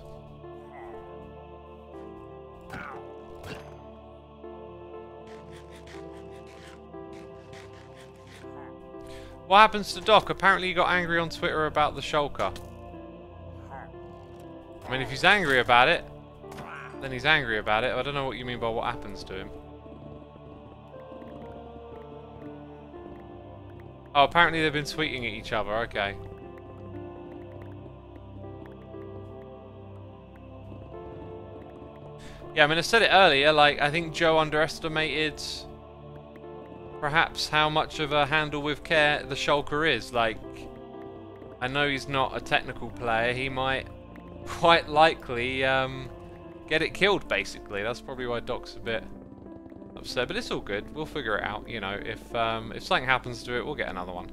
What happens to Doc? Apparently he got angry on Twitter about the Shulker. I mean, if he's angry about it, then he's angry about it. I don't know what you mean by what happens to him. Oh, apparently they've been tweeting at each other. Okay. Yeah, I mean, I said it earlier, like, I think Joe underestimated perhaps how much of a handle with care the Shulker is. Like, I know he's not a technical player, he might quite likely get it killed, basically. That's probably why Doc's a bit upset, but it's all good. We'll figure it out, you know. If something happens to it, we'll get another one.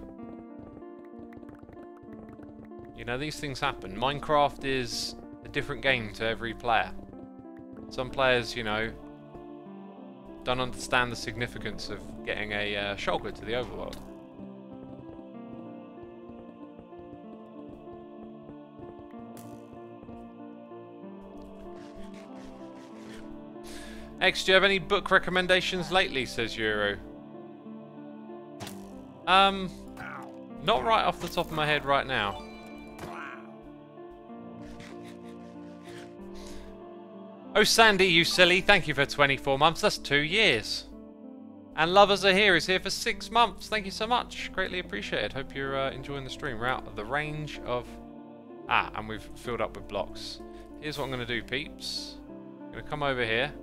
You know, these things happen. Minecraft is a different game to every player. Some players, you know, don't understand the significance of getting a Shulker to the overworld. X, do you have any book recommendations lately, says Euro? Not right off the top of my head right now. Oh, Sandy, you silly. Thank you for 24 months. That's 2 years. And Lovers Are Here is here for 6 months. Thank you so much. Greatly appreciated. Hope you're enjoying the stream. We're out of the range of... Ah, and we've filled up with blocks. Here's what I'm going to do, peeps. I'm going to come over here.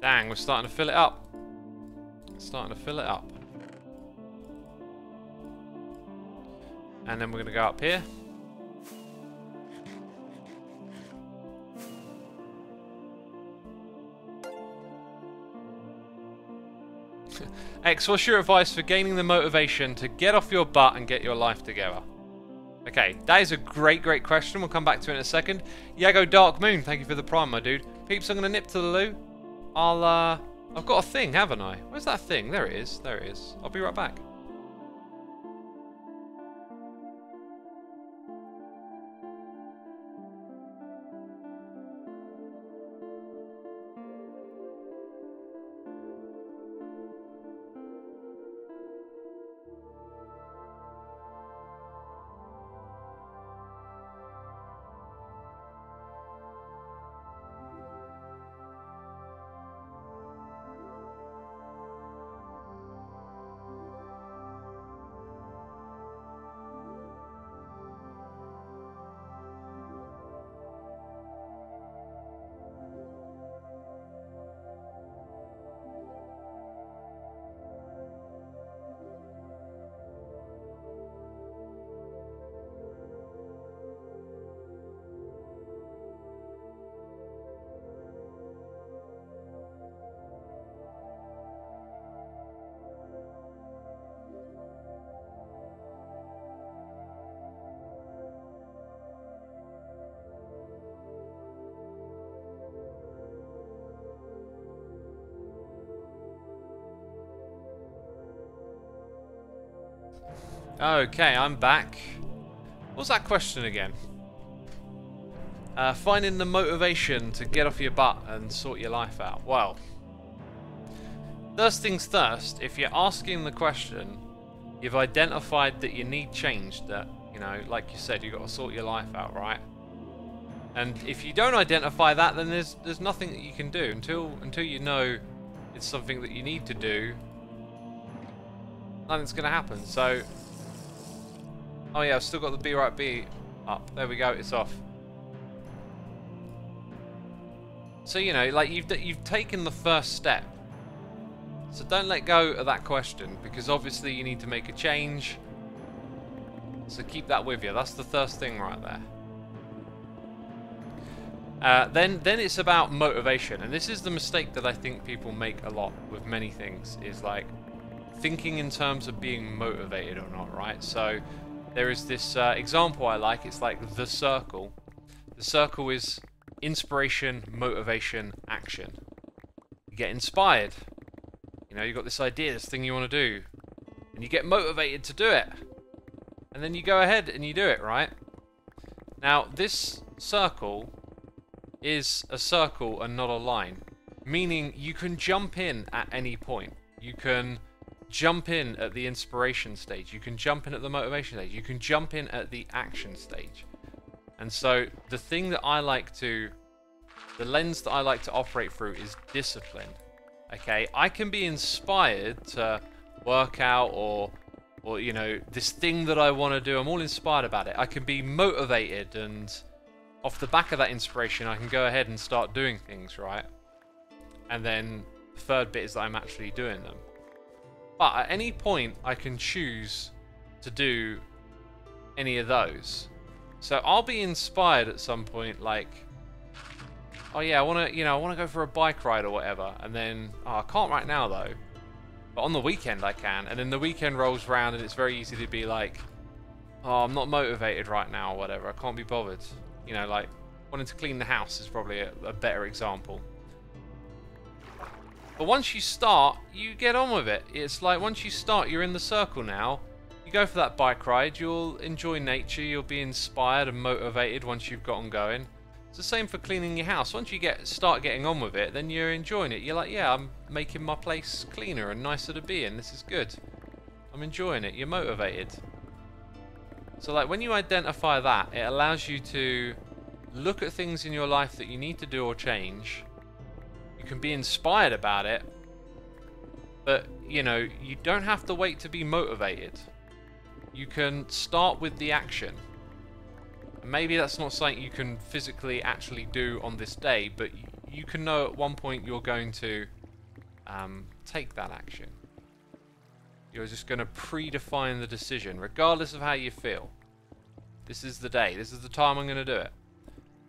Dang, we're starting to fill it up. Starting to fill it up. And then we're going to go up here. X, what's your advice for gaining the motivation to get off your butt and get your life together? Okay, that is a great, great question. We'll come back to it in a second. Yago Dark Moon, thank you for the prime, my dude. Peeps, I'm going to nip to the loo. I've got a thing, haven't I? Where's that thing? There it is. There it is. I'll be right back. Okay, I'm back. What was that question again? Finding the motivation to get off your butt and sort your life out. Well, first things first, if you're asking the question, you've identified that you need change, that, you know, like you said, you've got to sort your life out, right? And if you don't identify that, then there's nothing that you can do until you know it's something that you need to do. Nothing's going to happen. So, oh yeah, I've still got the Be Right B up. There we go. It's off. So, you know, like you've taken the first step. So don't let go of that question, because obviously you need to make a change. So keep that with you. That's the first thing right there. Then it's about motivation, and this is the mistake that I think people make a lot with many things, is like thinking in terms of being motivated or not, right? So there is this example I like. It's like the circle. The circle is inspiration, motivation, action. You get inspired. You know, you've got this idea, this thing you want to do, and you get motivated to do it. And then you go ahead and you do it, right? Now, this circle is a circle and not a line, meaning you can jump in at any point. You can jump in at the inspiration stage. You can jump in at the motivation stage. You can jump in at the action stage. And so the thing that I like to, the lens that I like to operate through is discipline. Okay, I can be inspired to work out or you know, this thing that I want to do. I'm all inspired about it. I can be motivated, and off the back of that inspiration, I can go ahead and start doing things, right? And then the third bit is that I'm actually doing them. But at any point, I can choose to do any of those. So I'll be inspired at some point, like, oh yeah, I want to go for a bike ride or whatever, and then, oh, I can't right now though. But on the weekend I can, and then the weekend rolls around and it's very easy to be like, oh, I'm not motivated right now or whatever, I can't be bothered. You know, like, wanting to clean the house is probably a better example. But once you start, you get on with it. It's like, once you start, you're in the circle now. You go for that bike ride, you'll enjoy nature, you'll be inspired and motivated once you've gotten going. It's the same for cleaning your house. Once you start getting on with it, then you're enjoying it. You're like, yeah, I'm making my place cleaner and nicer to be in. This is good. I'm enjoying it. You're motivated. So like, when you identify that, it allows you to look at things in your life that you need to do or change. You can be inspired about it, but you know, you don't have to wait to be motivated. You can start with the action. Maybe that's not something you can physically actually do on this day, but you can know at one point you're going to take that action. You're just going to predefine the decision, regardless of how you feel. This is the day. This is the time I'm going to do it.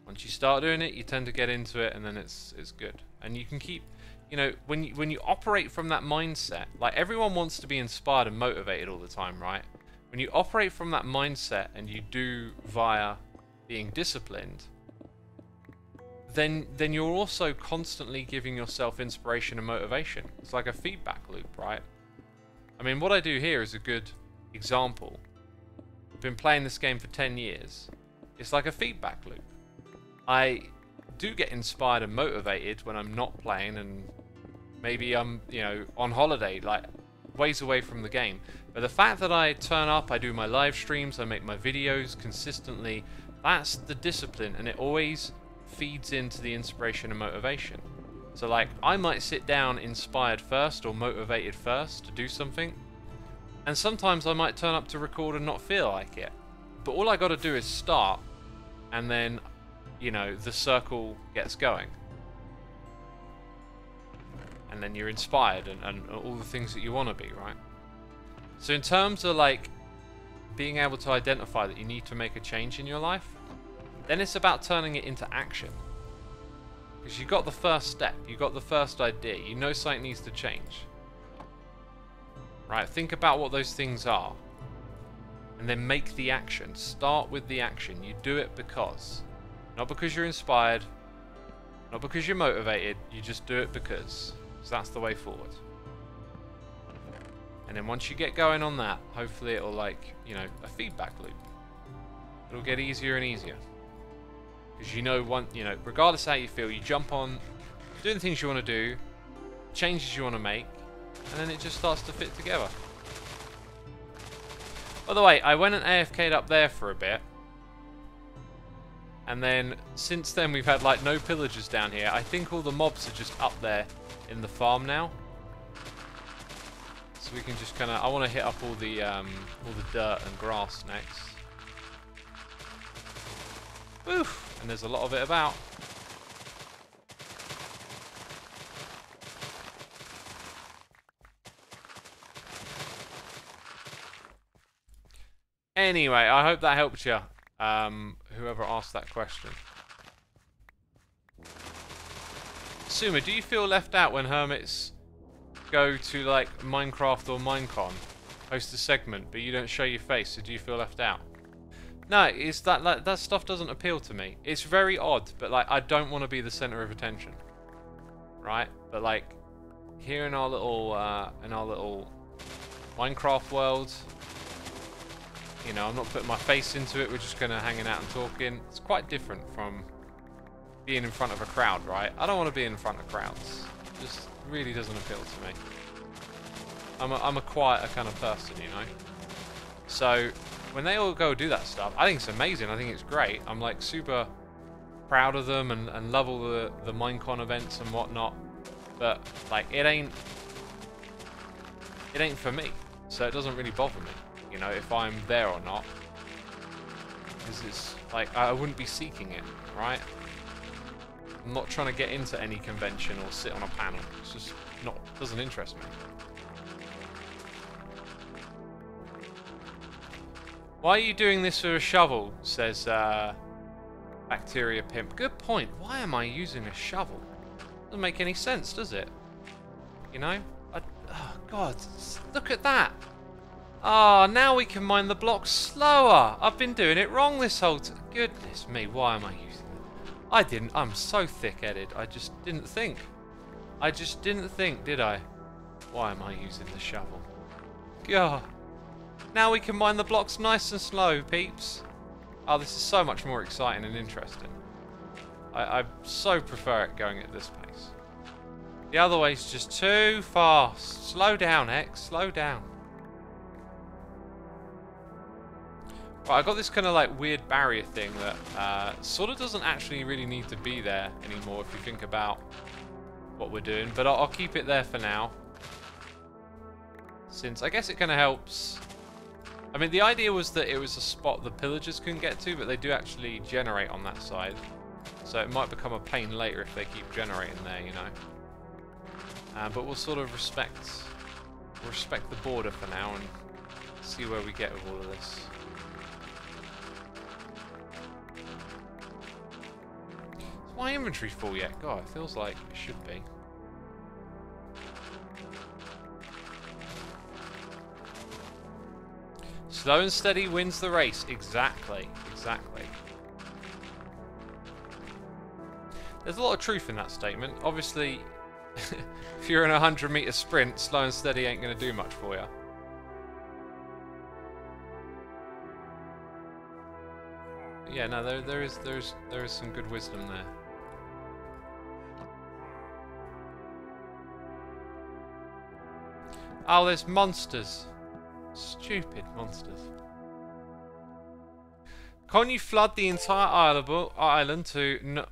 Once you start doing it, you tend to get into it, and then it's good. And you can keep, you know, when you operate from that mindset, like, everyone wants to be inspired and motivated all the time, right? When you operate from that mindset and you do via being disciplined, then you're also constantly giving yourself inspiration and motivation. It's like a feedback loop, right? I mean, what I do here is a good example. I've been playing this game for 10 years. It's like a feedback loop. I do get inspired and motivated when I'm not playing, and maybe I'm, you know, on holiday, like ways away from the game. But the fact that I turn up, I do my live streams, I make my videos consistently, that's the discipline, and it always feeds into the inspiration and motivation. So like, I might sit down inspired first or motivated first to do something, and sometimes I might turn up to record and not feel like it. But all I got to do is start, and then, you know, the circle gets going. And then you're inspired and all the things that you want to be, right? So in terms of like being able to identify that you need to make a change in your life, then it's about turning it into action. Because you got the first step, you got the first idea, you know something needs to change. Right, think about what those things are, and then make the action. Start with the action. You do it because. Not because you're inspired, not because you're motivated, you just do it because. So that's the way forward. And then once you get going on that, hopefully it'll, like, you know, a feedback loop. It'll get easier and easier. Because you know, regardless how you feel, you jump on, doing the things you want to do, changes you want to make, and then it just starts to fit together. By the way, I went and AFK'd up there for a bit. And then, since then, we've had, like, no pillagers down here. I think all the mobs are just up there in the farm now. So we can just kind of, I want to hit up all the dirt and grass next. Woo! And there's a lot of it about. Anyway, I hope that helped you. Whoever asked that question. Xisuma, do you feel left out when hermits go to, like, Minecraft or Minecon, host a segment, but you don't show your face, so do you feel left out? No, it's that, like, that stuff doesn't appeal to me. It's very odd, but, like, I don't want to be the center of attention, right? But, like, here in our little Minecraft world, you know, I'm not putting my face into it, we're just kind of hanging out and talking. It's quite different from being in front of a crowd, right? I don't want to be in front of crowds. It just really doesn't appeal to me. I'm a quieter kind of person, you know. So when they all go do that stuff, I think it's amazing. I think it's great. I'm like super proud of them and love all the Minecon events and whatnot. But like it ain't for me. So it doesn't really bother me, you know, if I'm there or not. Because it's like I wouldn't be seeking it, right? I'm not trying to get into any convention or sit on a panel. It's just not, doesn't interest me. Why are you doing this with a shovel? Says Bacteria Pimp. Good point. Why am I using a shovel? Doesn't make any sense, does it? You know? Oh God, look at that. Ah, now we can mine the blocks slower. I've been doing it wrong this whole time. Goodness me, why am I using it? I didn't. I'm so thick-headed. I just didn't think. I just didn't think, did I? Why am I using the shovel? God. Now we can mine the blocks nice and slow, peeps. Oh, this is so much more exciting and interesting. I so prefer it going at this pace. The other way's just too fast. Slow down, X. Slow down. Right, I got this kind of like weird barrier thing that sort of doesn't actually really need to be there anymore if you think about what we're doing. But I'll keep it there for now. Since I guess it kind of helps. I mean, the idea was that it was a spot the pillagers couldn't get to, but they do actually generate on that side. So it might become a pain later if they keep generating there, you know. But we'll sort of respect the border for now and see where we get with all of this. Is my inventory full yet? God, it feels like it should be. Slow and steady wins the race. Exactly. Exactly. There's a lot of truth in that statement. Obviously, if you're in a 100-meter sprint, slow and steady ain't going to do much for you. But yeah, no, there is some good wisdom there. Oh, there's monsters. Stupid monsters. Can't you flood the entire island to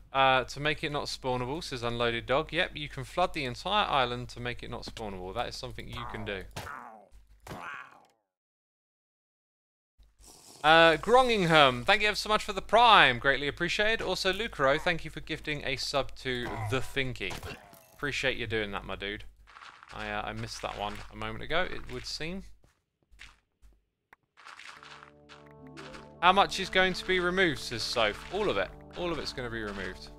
make it not spawnable? Says Unloaded Dog. Yep, you can flood the entire island to make it not spawnable. That is something you can do. Grongingham, thank you ever so much for the Prime. Greatly appreciated. Also, Lucaro, thank you for gifting a sub to The Thinky. Appreciate you doing that, my dude. I missed that one a moment ago, it would seem. How much is going to be removed, says Soph. All of it. All of it's going to be removed.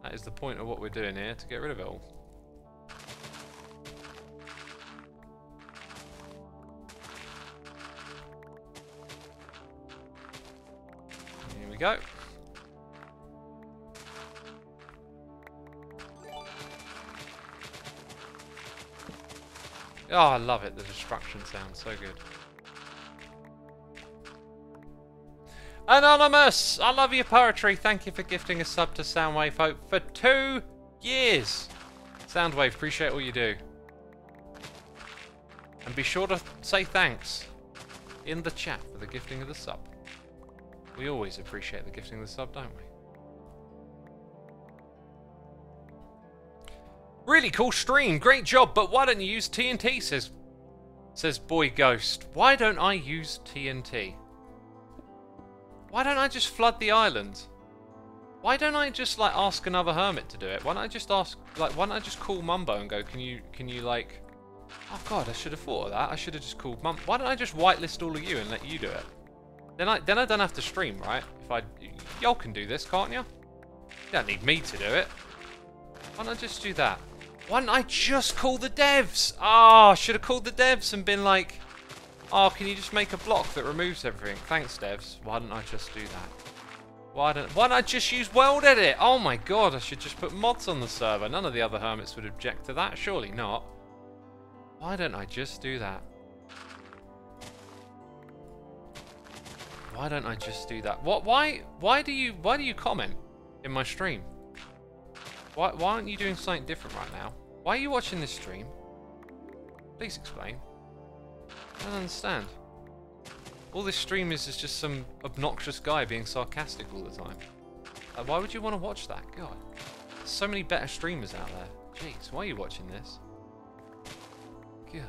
That is the point of what we're doing here, to get rid of it all. Here we go. Oh, I love it. The destruction sounds so good. Anonymous! I love your poetry. Thank you for gifting a sub to Soundwave Hope for 2 years. Soundwave, appreciate all you do. And be sure to say thanks in the chat for the gifting of the sub. We always appreciate the gifting of the sub, don't we? Really cool stream. Great job, but why don't you use TNT, says Boy Ghost. Why don't I use TNT? Why don't I just flood the island? Why don't I just like ask another hermit to do it? Why don't I just ask, like, why don't I just call Mumbo and go, can you like, oh God, I should have thought of that. I should have just called Mumbo. Why don't I just whitelist all of you and let you do it? Then I don't have to stream, right? Y'all can do this, can't you? You don't need me to do it. Why don't I just do that? Why don't I just call the devs? Oh, I should have called the devs and been like, oh, can you just make a block that removes everything? Thanks, devs. Why don't I just do that? Why don't I just use World Edit? Oh my God, I should just put mods on the server. None of the other hermits would object to that. Surely not. Why don't I just do that? Why don't I just do that? Why do you comment in my stream? Why aren't you doing something different right now? Why are you watching this stream? Please explain. I don't understand. All this stream is just some obnoxious guy being sarcastic all the time. Why would you want to watch that? God. There's so many better streamers out there. Jeez, why are you watching this? Yeah.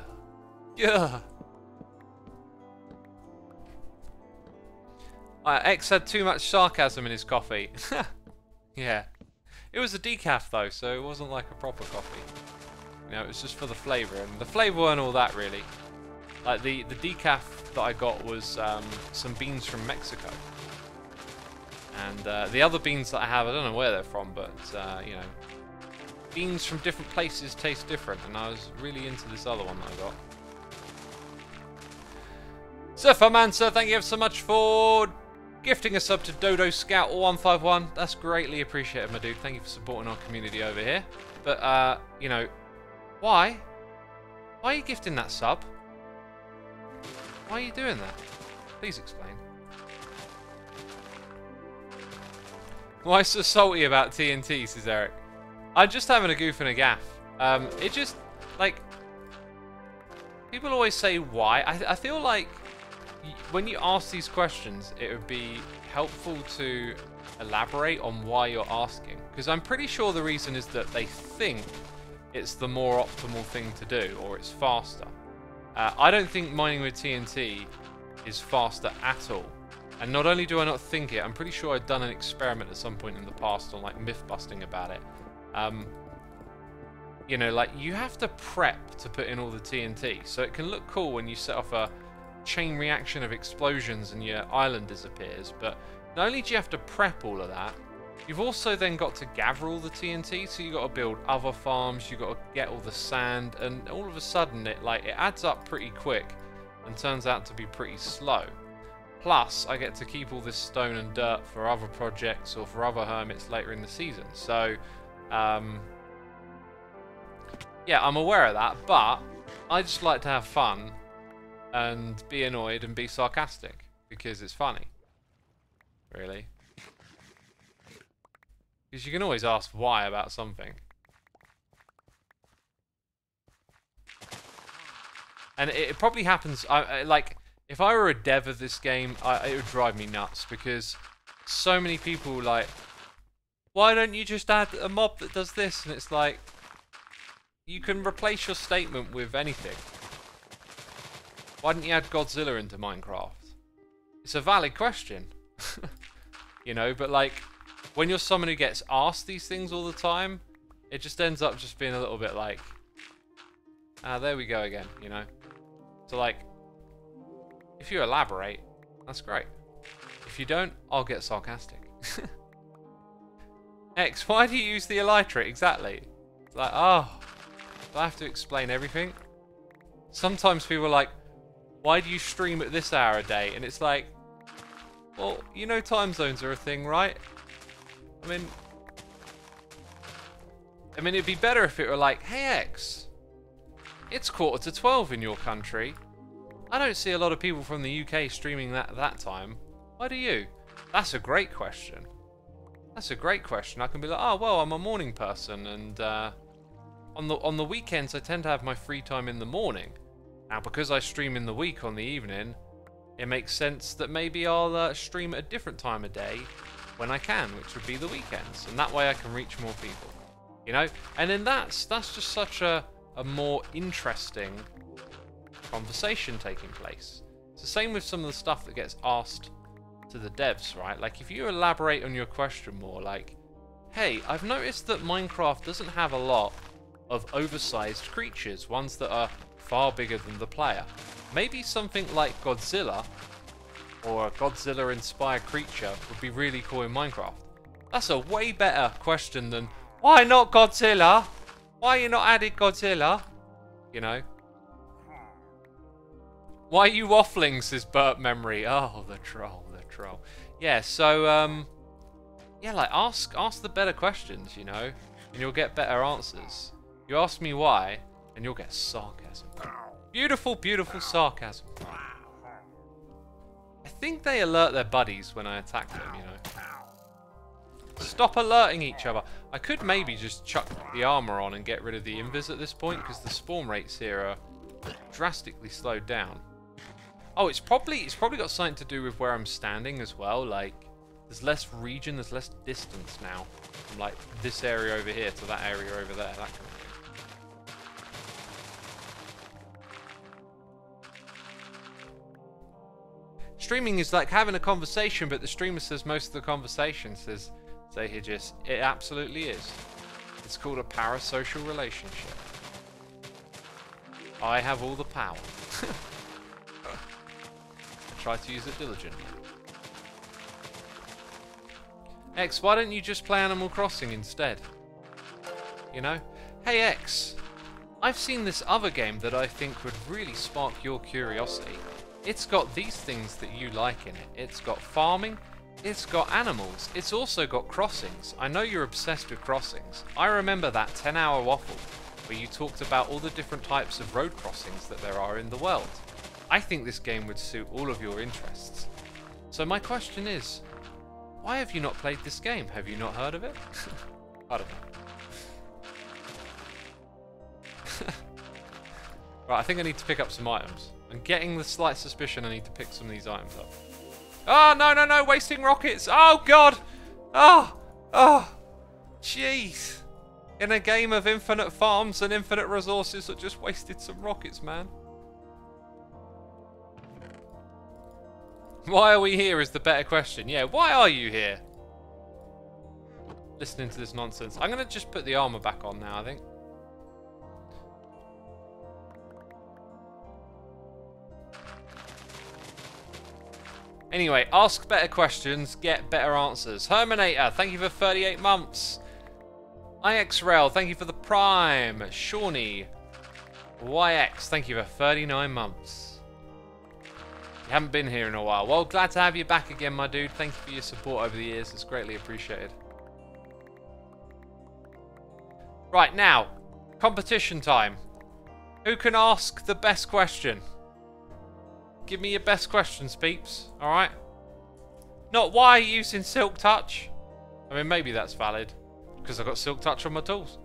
Yeah. X had too much sarcasm in his coffee. Yeah. It was a decaf though, so it wasn't like a proper coffee. You know, it was just for the flavour, and the flavour weren't all that really. Like the decaf that I got was some beans from Mexico. And the other beans that I have, I don't know where they're from, but you know, beans from different places taste different, and I was really into this other one that I got. Surferman, sir, thank you ever so much for gifting a sub to Dodo Scout 151. That's greatly appreciated, my dude. Thank you for supporting our community over here. But you know, why? Why are you gifting that sub? Why are you doing that? Please explain. Why so salty about TNT, says Eric. I'm just having a goof and a gaff. It just, like, people always say why. I feel like when you ask these questions, it would be helpful to elaborate on why you're asking. Because I'm pretty sure the reason is that they think it's the more optimal thing to do, or it's faster. I don't think mining with TNT is faster at all. And not only do I not think it, I'm pretty sure I've done an experiment at some point in the past on like myth busting about it. You know, like you have to prep to put in all the TNT, so it can look cool when you set off a chain reaction of explosions and your island disappears, but not only do you have to prep all of that, you've also then got to gather all the TNT, so you've got to build other farms, you've got to get all the sand, and all of a sudden it adds up pretty quick and turns out to be pretty slow. Plus, I get to keep all this stone and dirt for other projects or for other hermits later in the season. So, yeah, I'm aware of that, but I just like to have fun and be annoyed and be sarcastic because it's funny. Really. Because you can always ask why about something. And it probably happens, like, if I were a dev of this game, it would drive me nuts because so many people like, why don't you just add a mob that does this? And it's like, you can replace your statement with anything. Why didn't you add Godzilla into Minecraft? It's a valid question. You know, but like, when you're someone who gets asked these things all the time, it just ends up just being a little bit like, there we go again, you know? So like, if you elaborate, that's great. If you don't, I'll get sarcastic. X, why do you use the elytra? Exactly. It's like, oh, do I have to explain everything? Sometimes people are like, why do you stream at this hour a day? And it's like, well, you know time zones are a thing, right? I mean, it'd be better if it were like, hey X, it's 11:45 in your country. I don't see a lot of people from the UK streaming that time. Why do you? That's a great question. That's a great question. I can be like, oh well, I'm a morning person, and on the weekends I tend to have my free time in the morning. Now because I stream in the week on the evening, it makes sense that maybe I'll stream at a different time of day when I can, which would be the weekends, and that way I can reach more people. You know, and then that's just such a more interesting conversation taking place. It's the same with some of the stuff that gets asked to the devs, right? Like if you elaborate on your question more, like, hey, I've noticed that Minecraft doesn't have a lot of oversized creatures, ones that are far bigger than the player. Maybe something like Godzilla, or a Godzilla-inspired creature, would be really cool in Minecraft. That's a way better question than, why not Godzilla? Why you not added Godzilla? You know? Why are you waffling, says Burt Memory. Oh, the troll, the troll. Yeah, so, yeah, like, ask the better questions, you know? And you'll get better answers. You ask me why, and you'll get sarcasm. Beautiful, beautiful sarcasm. I think they alert their buddies when I attack them, you know? Stop alerting each other. I could maybe just chuck the armor on and get rid of the invis at this point, because the spawn rates here are drastically slowed down. Oh, it's probably got something to do with where I'm standing as well. Like, there's less region, there's less distance now from like this area over here to that area over there. That kind of thing. Streaming is like having a conversation, but the streamer says most of the conversation says Zahijis. It absolutely is. It's called a parasocial relationship. I have all the power. I try to use it diligently. X, why don't you just play Animal Crossing instead? You know? Hey X, I've seen this other game that I think would really spark your curiosity. It's got these things that you like in it. It's got farming, it's got animals, it's also got crossings. I know you're obsessed with crossings. I remember that 10-hour waffle where you talked about all the different types of road crossings that there are in the world. I think this game would suit all of your interests. So my question is, why have you not played this game? Have you not heard of it? I don't know. Right, I think I need to pick up some items. I'm getting the slight suspicion I need to pick some of these items up. Oh, no, no, no, wasting rockets. Oh, God. Oh, jeez. In a game of infinite farms and infinite resources, I just wasted some rockets, man. Why are we here is the better question. Yeah, why are you here? Listening to this nonsense. I'm going to just put the armor back on now, I think. Anyway, ask better questions, get better answers. Herminator, thank you for 38 months. IXRel, thank you for the Prime. Shawnee. YX, thank you for 39 months. You haven't been here in a while. Well, glad to have you back again, my dude. Thank you for your support over the years. It's greatly appreciated. Right, now, competition time. Who can ask the best question? Give me your best questions, peeps. Alright? Not why are you using Silk Touch? I mean, maybe that's valid. Because I've got Silk Touch on my tools.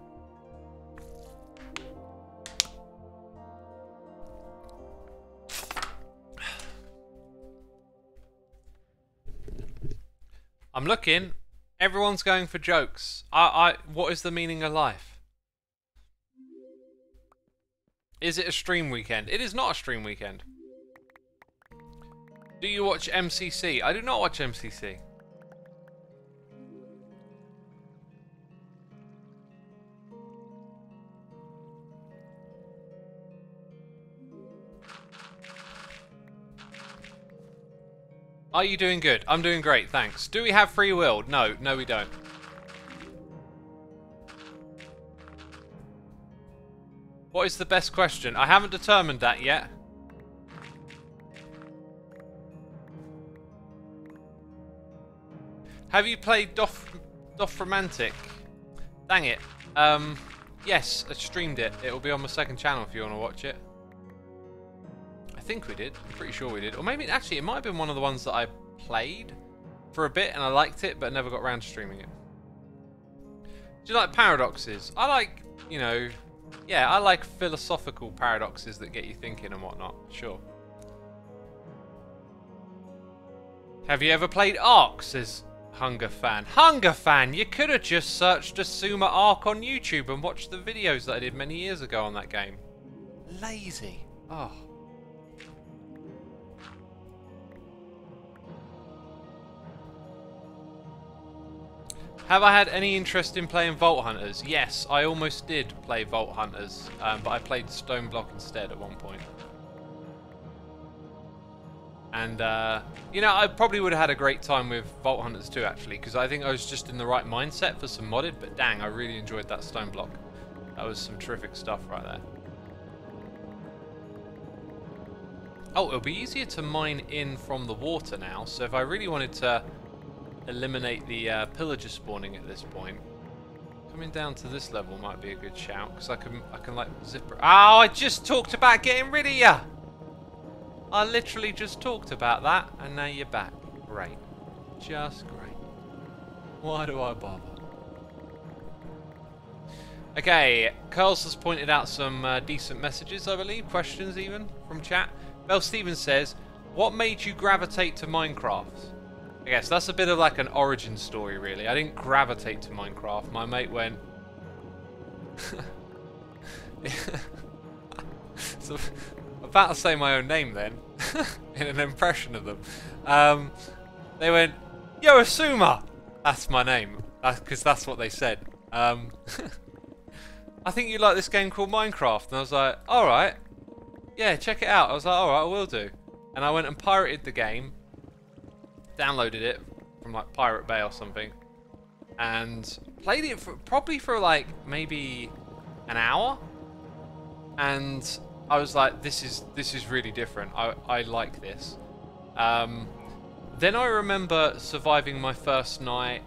I'm looking. Everyone's going for jokes. What is the meaning of life? Is it a stream weekend? It is not a stream weekend. Do you watch MCC? I do not watch MCC. Are you doing good? I'm doing great, thanks. Do we have free will? No, no we don't. What is the best question? I haven't determined that yet. Have you played Romantic? Dang it. Yes, I streamed it. It will be on my second channel if you want to watch it. I think we did. I'm pretty sure we did. Or maybe, actually, it might have been one of the ones that I played for a bit and I liked it, but never got around to streaming it. Do you like paradoxes? I like, you know, yeah, I like philosophical paradoxes that get you thinking and whatnot. Sure. Have you ever played Ark? Says Hunger Fan. Hunger Fan, you could have just searched Xisuma Ark on YouTube and watched the videos that I did many years ago on that game. Lazy. Oh. Have I had any interest in playing Vault Hunters? Yes, I almost did play Vault Hunters, but I played Stone Block instead at one point. And, you know, I probably would have had a great time with Vault Hunters too, actually, because I think I was just in the right mindset for some modded, but dang, I really enjoyed that Stone Block. That was some terrific stuff right there. Oh, it'll be easier to mine in from the water now, so if I really wanted to eliminate the pillager spawning at this point, coming down to this level might be a good shout, because I can like zipper. Oh, I just talked about getting rid of you. I literally just talked about that, and now you're back. Great, just great. Why do I bother? Okay, Curls has pointed out some decent messages, I believe, questions even, from chat. Bell Stevens says, what made you gravitate to Minecraft? I guess that's a bit of like an origin story, really. I didn't gravitate to Minecraft. My mate went... So, I'm about to say my own name then, in an impression of them. They went, yo, Xisuma! That's my name, because that's what they said. I think you like this game called Minecraft. And I was like, alright. Yeah, check it out. I was like, alright, I will do. And I went and pirated the game. Downloaded it from like Pirate Bay or something. And played it for, probably for like maybe an hour. And I was like, this is really different. I like this. Then I remember surviving my first night.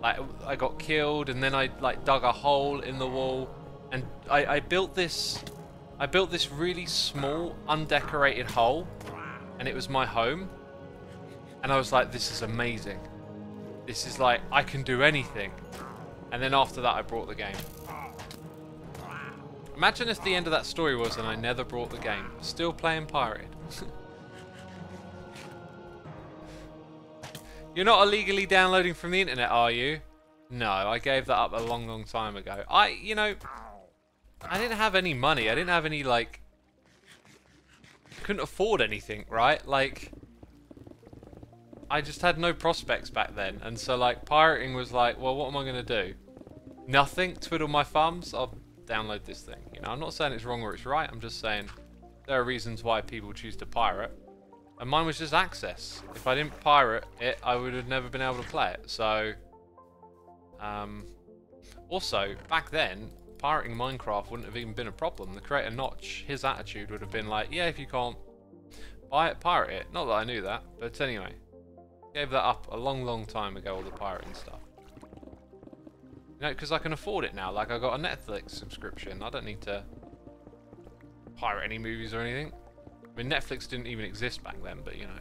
Like I got killed, and then I like dug a hole in the wall, and I built this really small, undecorated hole, and it was my home. And I was like, this is amazing. This is like, I can do anything. And then after that, I brought the game. Imagine if the end of that story was, and I never brought the game. Still playing pirated. You're not illegally downloading from the internet, are you? No, I gave that up a long, long time ago. You know, I didn't have any money. I didn't have any, like... couldn't afford anything, right? Like... I just had no prospects back then. And so, like, pirating was like, well, what am I going to do? Nothing? Twiddle my thumbs? I'll download this thing. You know, I'm not saying it's wrong or it's right. I'm just saying there are reasons why people choose to pirate. And mine was just access. If I didn't pirate it, I would have never been able to play it. So, also, back then, pirating Minecraft wouldn't have even been a problem. The creator Notch, his attitude would have been like, yeah, if you can't buy it, pirate it. Not that I knew that, but anyway. Gave that up a long, long time ago, all the pirating stuff. You know, because I can afford it now. Like, I got a Netflix subscription. I don't need to pirate any movies or anything. I mean, Netflix didn't even exist back then, but you know.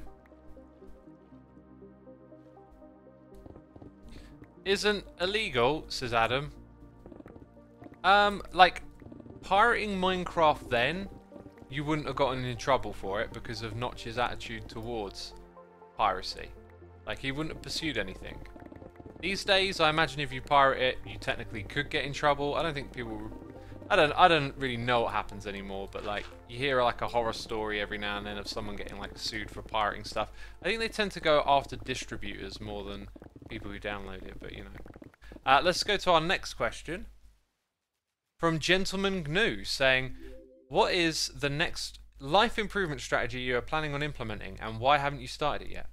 Isn't illegal, says Adam. Like, pirating Minecraft then, you wouldn't have gotten in trouble for it because of Notch's attitude towards piracy. Like, he wouldn't have pursued anything. These days, I imagine if you pirate it, you technically could get in trouble. I don't think people... I don't really know what happens anymore, but like you hear like a horror story every now and then of someone getting like sued for pirating stuff. I think they tend to go after distributors more than people who download it, but you know. Let's go to our next question from Gentleman Gnu saying, what is the next life improvement strategy you are planning on implementing, and why haven't you started it yet?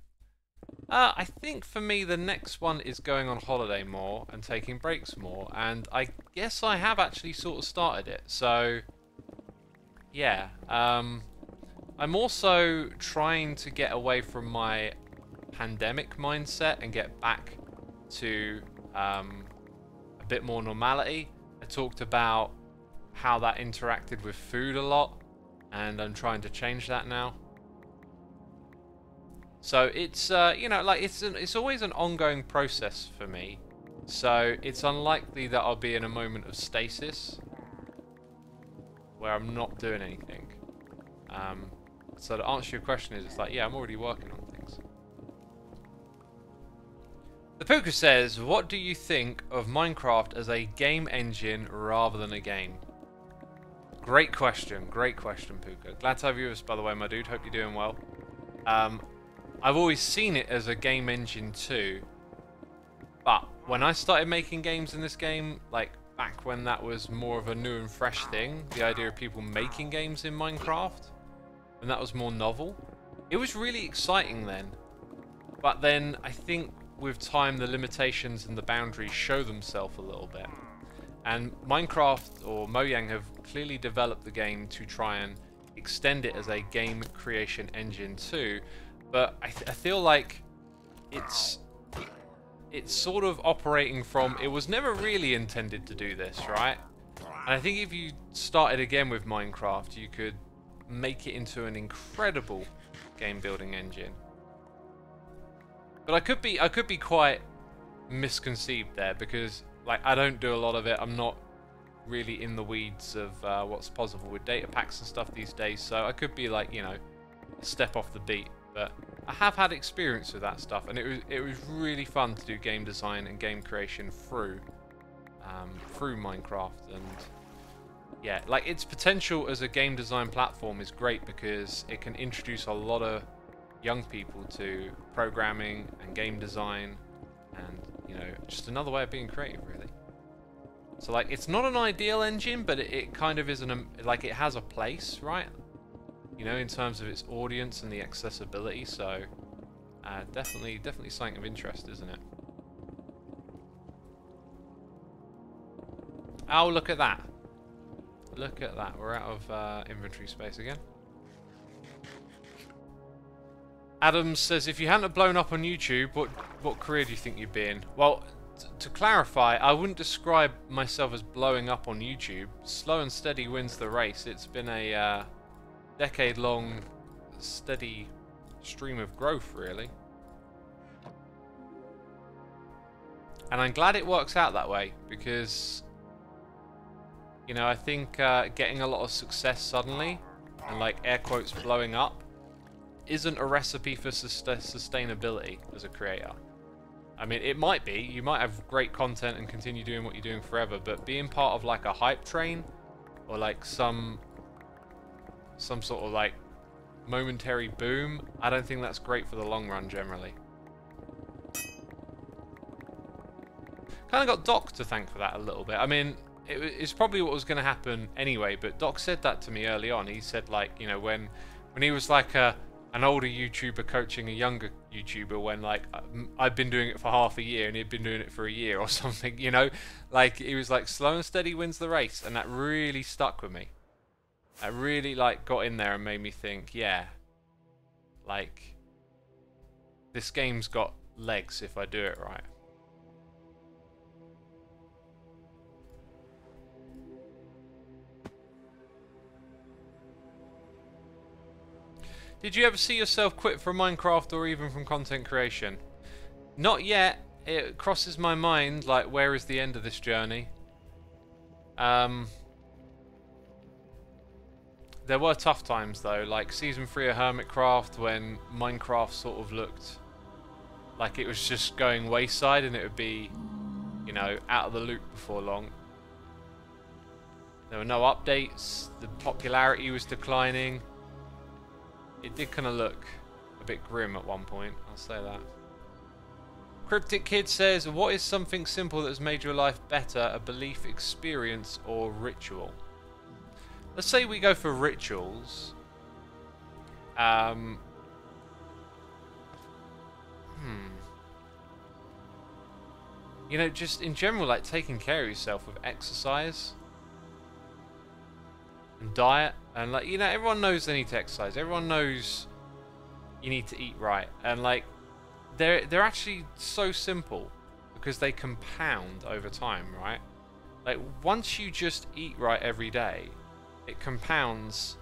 I think for me the next one is going on holiday more and taking breaks more, and I guess I have actually sort of started it, so yeah. I'm also trying to get away from my pandemic mindset and get back to a bit more normality. I talked about how that interacted with food a lot, and I'm trying to change that now. So it's you know, like it's always an ongoing process for me. So it's unlikely that I'll be in a moment of stasis where I'm not doing anything. So to answer your question is, it's like, yeah, I'm already working on things. The Puka says, what do you think of Minecraft as a game engine rather than a game? Great question, Puka. Glad to have you with us, by the way, my dude. Hope you're doing well. I've always seen it as a game engine too, but when I started making games in this game, like back when that was more of a new and fresh thing, the idea of people making games in Minecraft, and that was more novel, it was really exciting then. But then I think with time the limitations and the boundaries show themselves a little bit. And Minecraft or Mojang have clearly developed the game to try and extend it as a game creation engine too. But I feel like it's sort of operating from, it was never really intended to do this, right? And I think if you started again with Minecraft, you could make it into an incredible game building engine. But I could be quite misconceived there, because like I don't do a lot of it. I'm not really in the weeds of what's possible with data packs and stuff these days, so I could be like, you know, a step off the beat, but I have had experience with that stuff, and it was really fun to do game design and game creation through Minecraft. And yeah, like, its potential as a game design platform is great because it can introduce a lot of young people to programming and game design, and, you know, just another way of being creative, really. So, like, it's not an ideal engine, but it kind of is like, it has a place, right? You know, in terms of its audience and the accessibility. So, definitely something of interest, isn't it? Oh, look at that! Look at that. We're out of inventory space again. Adams says, if you hadn't have blown up on YouTube, what career do you think you'd be in? Well, to clarify, I wouldn't describe myself as blowing up on YouTube. Slow and steady wins the race. It's been a decade-long, steady stream of growth, really. And I'm glad it works out that way, because, you know, I think getting a lot of success suddenly, and, like, air quotes, blowing up, isn't a recipe for sustainability as a creator. I mean, it might be. You might have great content and continue doing what you're doing forever, but being part of, like, a hype train, or, like, some sort of, like, momentary boom, I don't think that's great for the long run, generally. Kind of got Doc to thank for that a little bit. I mean, it's probably what was going to happen anyway, but Doc said that to me early on. He said, like, you know, when he was, like, an older YouTuber coaching a younger YouTuber, when, like, I'd been doing it for half a year and he'd been doing it for a year or something, you know? Like, he was like, slow and steady wins the race, and that really stuck with me. That really, like, got in there and made me think, yeah, like, this game's got legs if I do it right. Did you ever see yourself quit from Minecraft or even from content creation? Not yet. It crosses my mind, like, where is the end of this journey? There were tough times, though, like Season 3 of Hermitcraft, when Minecraft sort of looked like it was just going wayside and it would be, you know, out of the loop before long. There were no updates, the popularity was declining. It did kind of look a bit grim at one point, I'll say that. Cryptic Kid says, what is something simple that has made your life better, a belief, experience, or ritual? Let's say we go for rituals. You know, just in general, like, taking care of yourself with exercise and diet, and, like, you know, everyone knows they need to exercise. Everyone knows you need to eat right, and, like, they're actually so simple because they compound over time, right? Like, once you just eat right every day, it compounds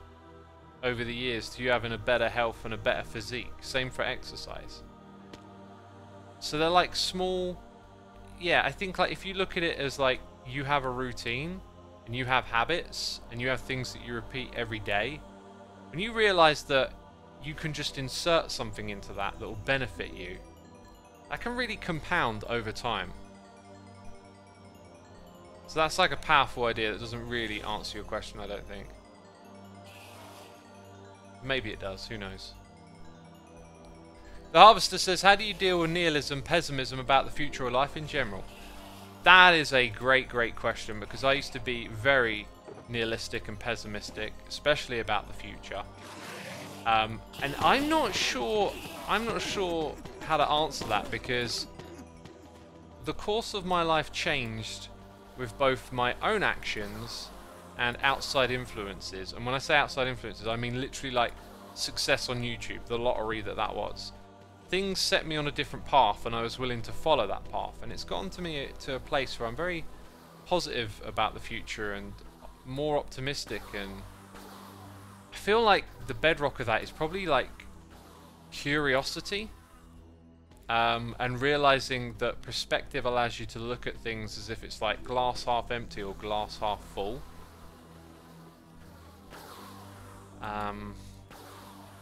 over the years to you having a better health and a better physique. Same for exercise. So they're like small. Yeah, I think, like, if you look at it as, like, you have a routine and you have habits and you have things that you repeat every day, when you realize that you can just insert something into that that will benefit you, that can really compound over time. So that's like a powerful idea that doesn't really answer your question, I don't think. Maybe it does, who knows. The Harvester says, how do you deal with nihilism, pessimism about the future of life in general? That is a great question, because I used to be very nihilistic and pessimistic, especially about the future. And I'm not sure how to answer that, because the course of my life changed with both my own actions and outside influences. And when I say outside influences, I mean literally, like, success on YouTube, the lottery that was. Things set me on a different path, and I was willing to follow that path, and it's gotten to me to a place where I'm very positive about the future and more optimistic, and I feel like the bedrock of that is probably, like, curiosity. and realizing that perspective allows you to look at things as if it's like glass half empty or glass half full.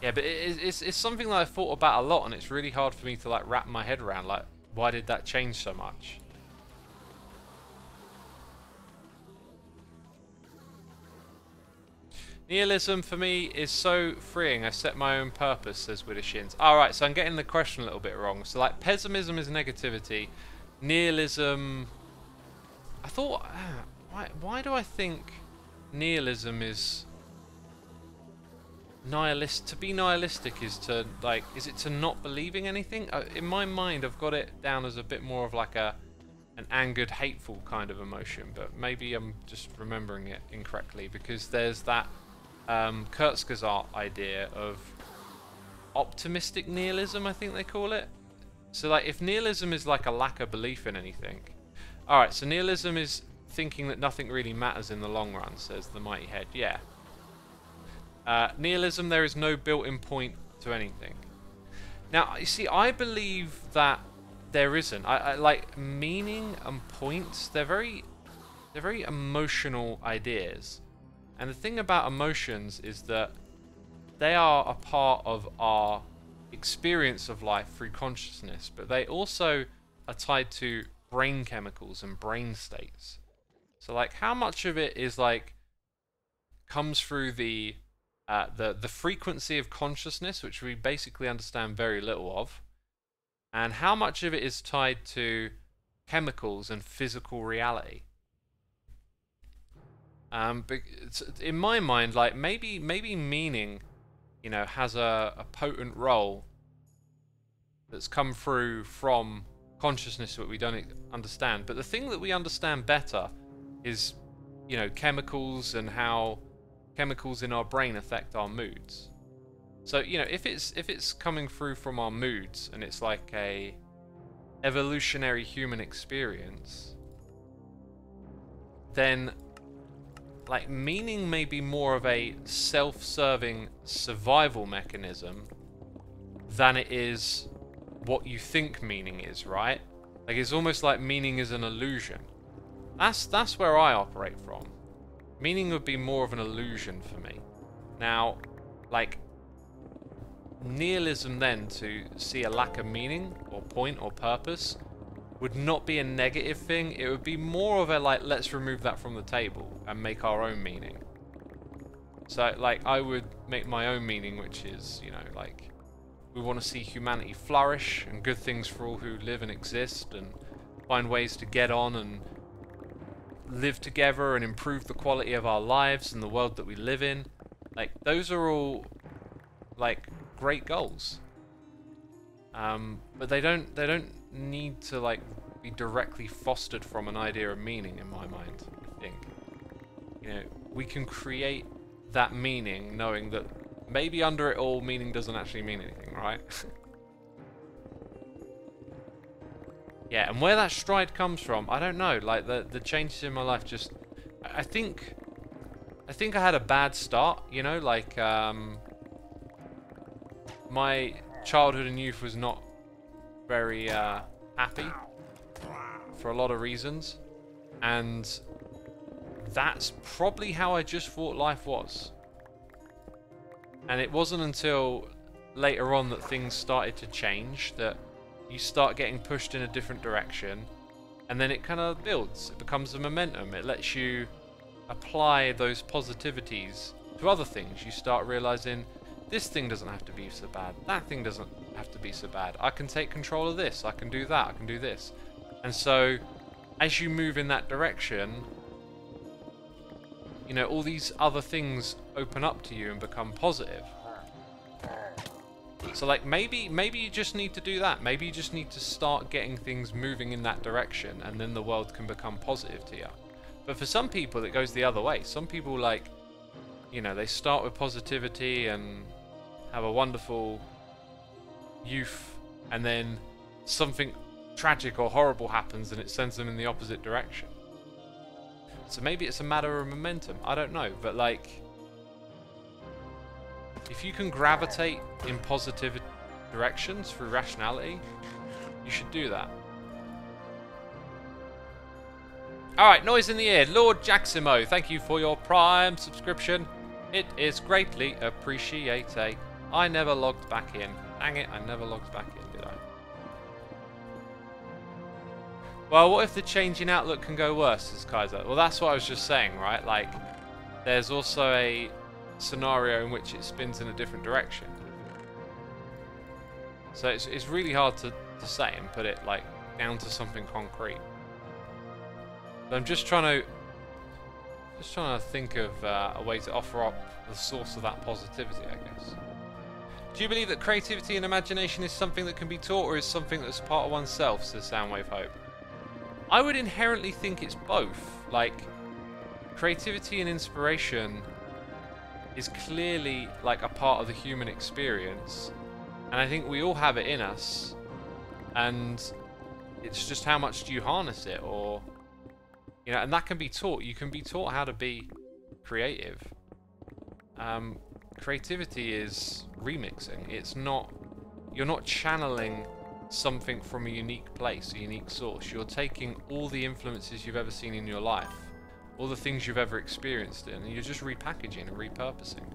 Yeah, but it's something that I've thought about a lot, and it's really hard for me to like wrap my head around. Like, why did that change so much? Nihilism for me is so freeing. I set my own purpose, says Widdershins. Alright, so I'm getting the question a little bit wrong. So like pessimism is negativity. Nihilism, I thought, why do I think nihilism is nihilist? To be nihilistic is to like, is it to not believing anything? In my mind I've got it down as a bit more of like an angered, hateful kind of emotion, but maybe I'm just remembering it incorrectly, because there's that Kurzgesagt idea of optimistic nihilism, I think they call it. So like if nihilism is like a lack of belief in anything. Alright, so nihilism is thinking that nothing really matters in the long run, says the Mighty Head. Yeah. Nihilism, there is no built-in point to anything. Now, you see, I believe that there isn't. I like meaning and points, they're very emotional ideas. And the thing about emotions is that they are a part of our experience of life through consciousness, but they also are tied to brain chemicals and brain states. So like how much of it is like comes through the frequency of consciousness, which we basically understand very little of, and how much of it is tied to chemicals and physical reality. But in my mind, like maybe meaning, you know, has a potent role that's come through from consciousness that we don't understand. But the thing that we understand better is, you know, chemicals and how chemicals in our brain affect our moods. So, you know, if it's coming through from our moods and it's like a evolutionary human experience, then like meaning may be more of a self-serving survival mechanism than it is what you think meaning is, right? Like it's almost like meaning is an illusion. That's where I operate from. Meaning would be more of an illusion for me. Now, like nihilism then, to see a lack of meaning or point or purpose, would not be a negative thing. It would be more of a like, let's remove that from the table and make our own meaning. So like I would make my own meaning, which is, you know, like we want to see humanity flourish and good things for all who live and exist, and find ways to get on and live together and improve the quality of our lives and the world that we live in. Like those are all like great goals. But they don't need to like be directly fostered from an idea of meaning, in my mind. I think, you know, we can create that meaning knowing that maybe under it all meaning doesn't actually mean anything, right? Yeah, and where that stride comes from, I don't know. Like the changes in my life, just I think I had a bad start, you know, like my childhood and youth was not very happy for a lot of reasons, and that's probably how I just thought life was. And it wasn't until later on that things started to change, that you start getting pushed in a different direction, and then it kind of builds. It becomes a momentum. It lets you apply those positivities to other things. You start realizing this thing doesn't have to be so bad, that thing doesn't have to be so bad, I can take control of this, I can do that, I can do this. And so as you move in that direction, you know, all these other things open up to you and become positive. So like maybe you just need to do that. Maybe you just need to start getting things moving in that direction, and then the world can become positive to you. But for some people it goes the other way. Some people, like, you know, they start with positivity and have a wonderful youth, and then something tragic or horrible happens and it sends them in the opposite direction. So maybe it's a matter of momentum, I don't know, but like if you can gravitate in positive directions through rationality, You should do that. Alright, noise in the ear. Lord Xisuma, thank you for your Prime subscription. It is greatly appreciated. I never logged back in. Dang it, I never logged back in, did I? Well, what if the change in outlook can go worse, says Kaiser? Well, that's what I was just saying, right? Like, there's also a scenario in which it spins in a different direction. So it's really hard to say and put it, like, down to something concrete. But I'm just trying to think of a way to offer up the source of that positivity, I guess. Do you believe that creativity and imagination is something that can be taught, or is something that's part of oneself, says Soundwave Hope? I would inherently think it's both. Like, creativity and inspiration is clearly like a part of the human experience, and I think we all have it in us, and it's just how much do you harness it, or... You know, and that can be taught. You can be taught how to be creative. Creativity is remixing. It's not... You're not channeling something from a unique place, a unique source. You're taking all the influences you've ever seen in your life, all the things you've ever experienced in, and you're just repackaging and repurposing.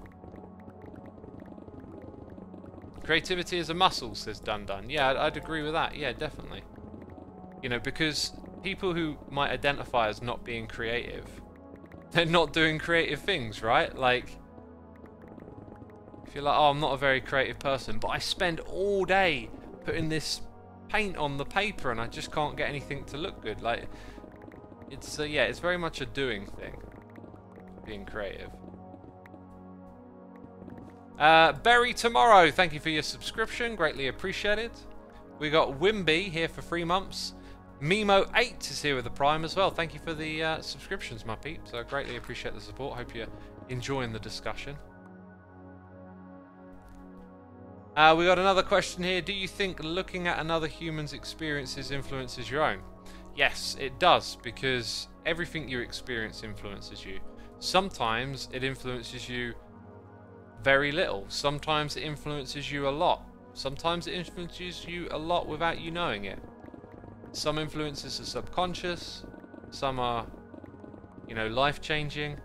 Creativity is a muscle, says Dun Dun. Yeah, I'd agree with that. Yeah, definitely. You know, because... people who might identify as not being creative, they're not doing creative things, right? Like, if you're like, oh, I'm not a very creative person, but I spend all day putting this paint on the paper and I just can't get anything to look good. Like, it's, yeah, it's very much a doing thing, being creative. Berry Tomorrow, thank you for your subscription, greatly appreciated. We got Wimby here for 3 months. Mimo8 is here with the Prime as well. Thank you for the subscriptions, my peeps. I greatly appreciate the support. Hope you're enjoying the discussion. We got another question here. Do you think looking at another human's experiences influences your own? Yes, it does, because everything you experience influences you. Sometimes it influences you very little. Sometimes it influences you a lot. Sometimes it influences you a lot without you knowing it. Some influences are subconscious, some are, you know, life-changing,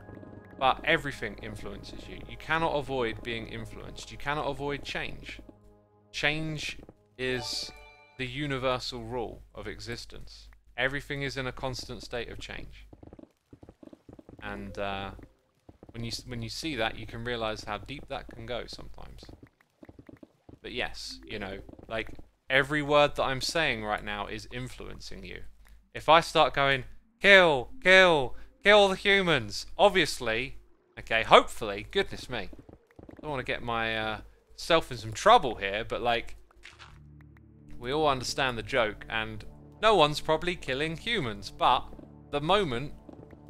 but everything influences you. You cannot avoid being influenced. You cannot avoid change. Change is the universal rule of existence. Everything is in a constant state of change. And when you see that, you can realize how deep that can go sometimes. But yes, you know, like... every word that I'm saying right now is influencing you. If I start going, kill, kill, kill the humans, obviously, okay, hopefully, goodness me, I don't want to get my self in some trouble here, but like, we all understand the joke, and no one's probably killing humans, but the moment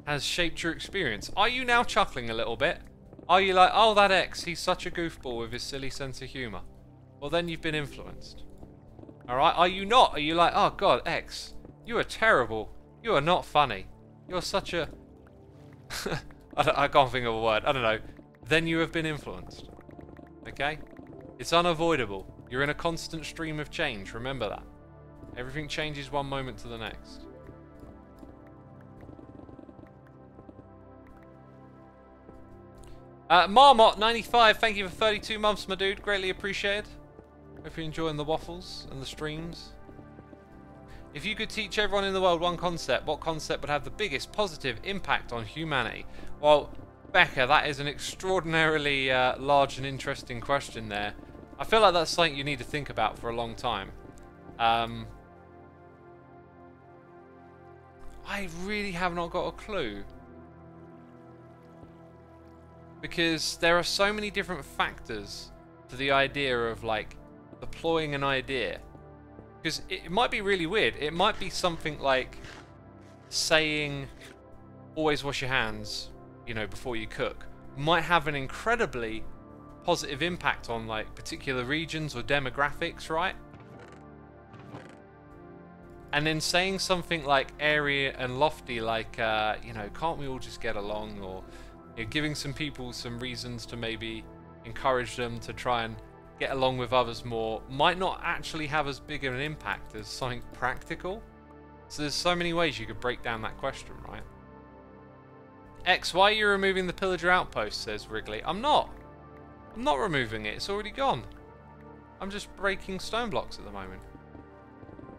has shaped your experience. Are you now chuckling a little bit? Are you like, oh, that X, he's such a goofball with his silly sense of humour? Well, then you've been influenced. Alright, are you not? Are you like, oh god, X, you are terrible. You are not funny. You're such a... I can't think of a word. I don't know. Then you have been influenced. Okay? It's unavoidable. You're in a constant stream of change. Remember that. Everything changes one moment to the next. Marmot95, thank you for 32 months, my dude. Greatly appreciated. Hope you're enjoying the waffles and the streams. If you could teach everyone in the world one concept, what concept would have the biggest positive impact on humanity? Well, Becca, that is an extraordinarily large and interesting question there. I feel like that's something you need to think about for a long time. I really have not got a clue. Because there are so many different factors to the idea of, like, deploying an idea. Because it might be really weird. It might be something like saying, always wash your hands, you know, before you cook. Might have an incredibly positive impact on, like, particular regions or demographics, right? And then saying something like airy and lofty, like, you know, can't we all just get along? Or, you know, giving some people some reasons to maybe encourage them to try and get along with others more might not actually have as big of an impact as something practical. So there's so many ways you could break down that question, right? X, why are you removing the Pillager Outpost, says Wrigley. I'm not removing it, it's already gone. I'm just breaking stone blocks at the moment.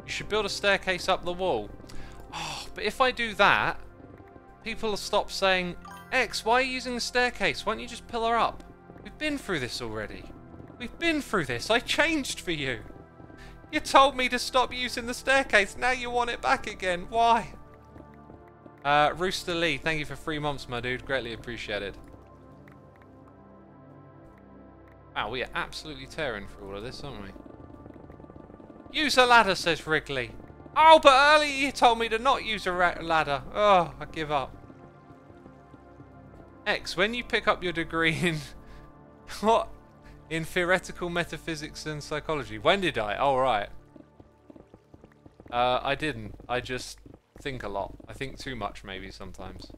You should build a staircase up the wall. Oh, but if I do that, people will stop saying, X, why are you using the staircase? Why don't you just pillar up? We've been through this already. We've been through this. I changed for you. You told me to stop using the staircase. Now you want it back again. Why? Rooster Lee, thank you for 3 months, my dude. Greatly appreciated. Wow, we are absolutely tearing through all of this, aren't we? Use a ladder, says Wrigley. Oh, but earlier you told me to not use a ladder. Oh, I give up. X, when you pick up your degree in... what? In theoretical metaphysics and psychology. When did I? Oh, right. I didn't. I just think a lot. I think too much, maybe, sometimes.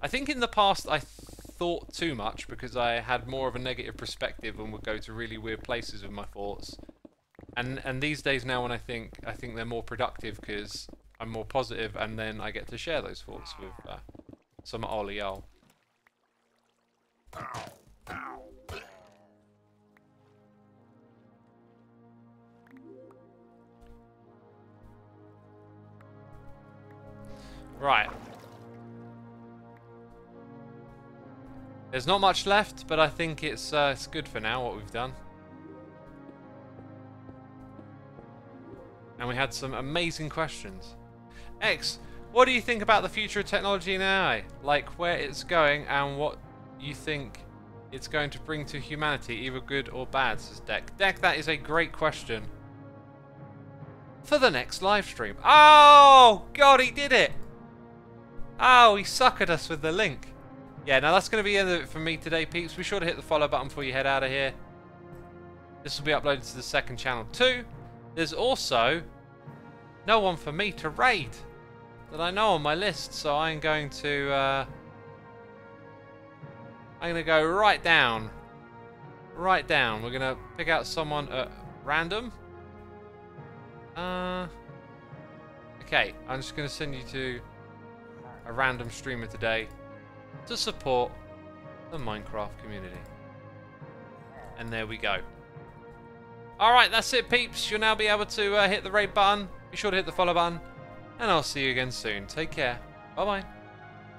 I think in the past I thought too much because I had more of a negative perspective and would go to really weird places with my thoughts. And these days now when I think they're more productive because I'm more positive and then I get to share those thoughts with some Ollie y'all. Right. There's not much left, but I think it's good for now what we've done. And we had some amazing questions. X, what do you think about the future of technology and AI? Like where it's going and what you think it's going to bring to humanity, either good or bad, says Deck. Deck, that is a great question. For the next live stream. Oh, God, he did it. Oh, he suckered us with the link. Yeah, now that's going to be the end of it for me today, peeps. Be sure to hit the follow button before you head out of here. This will be uploaded to the second channel too. There's also no one for me to raid that I know on my list, so I'm going to go right down. Right down. We're going to pick out someone at random. Okay, I'm just going to send you to a random streamer today to support the Minecraft community. And there we go. Alright, that's it, peeps. You'll now be able to hit the raid button. Be sure to hit the follow button. And I'll see you again soon. Take care. Bye-bye.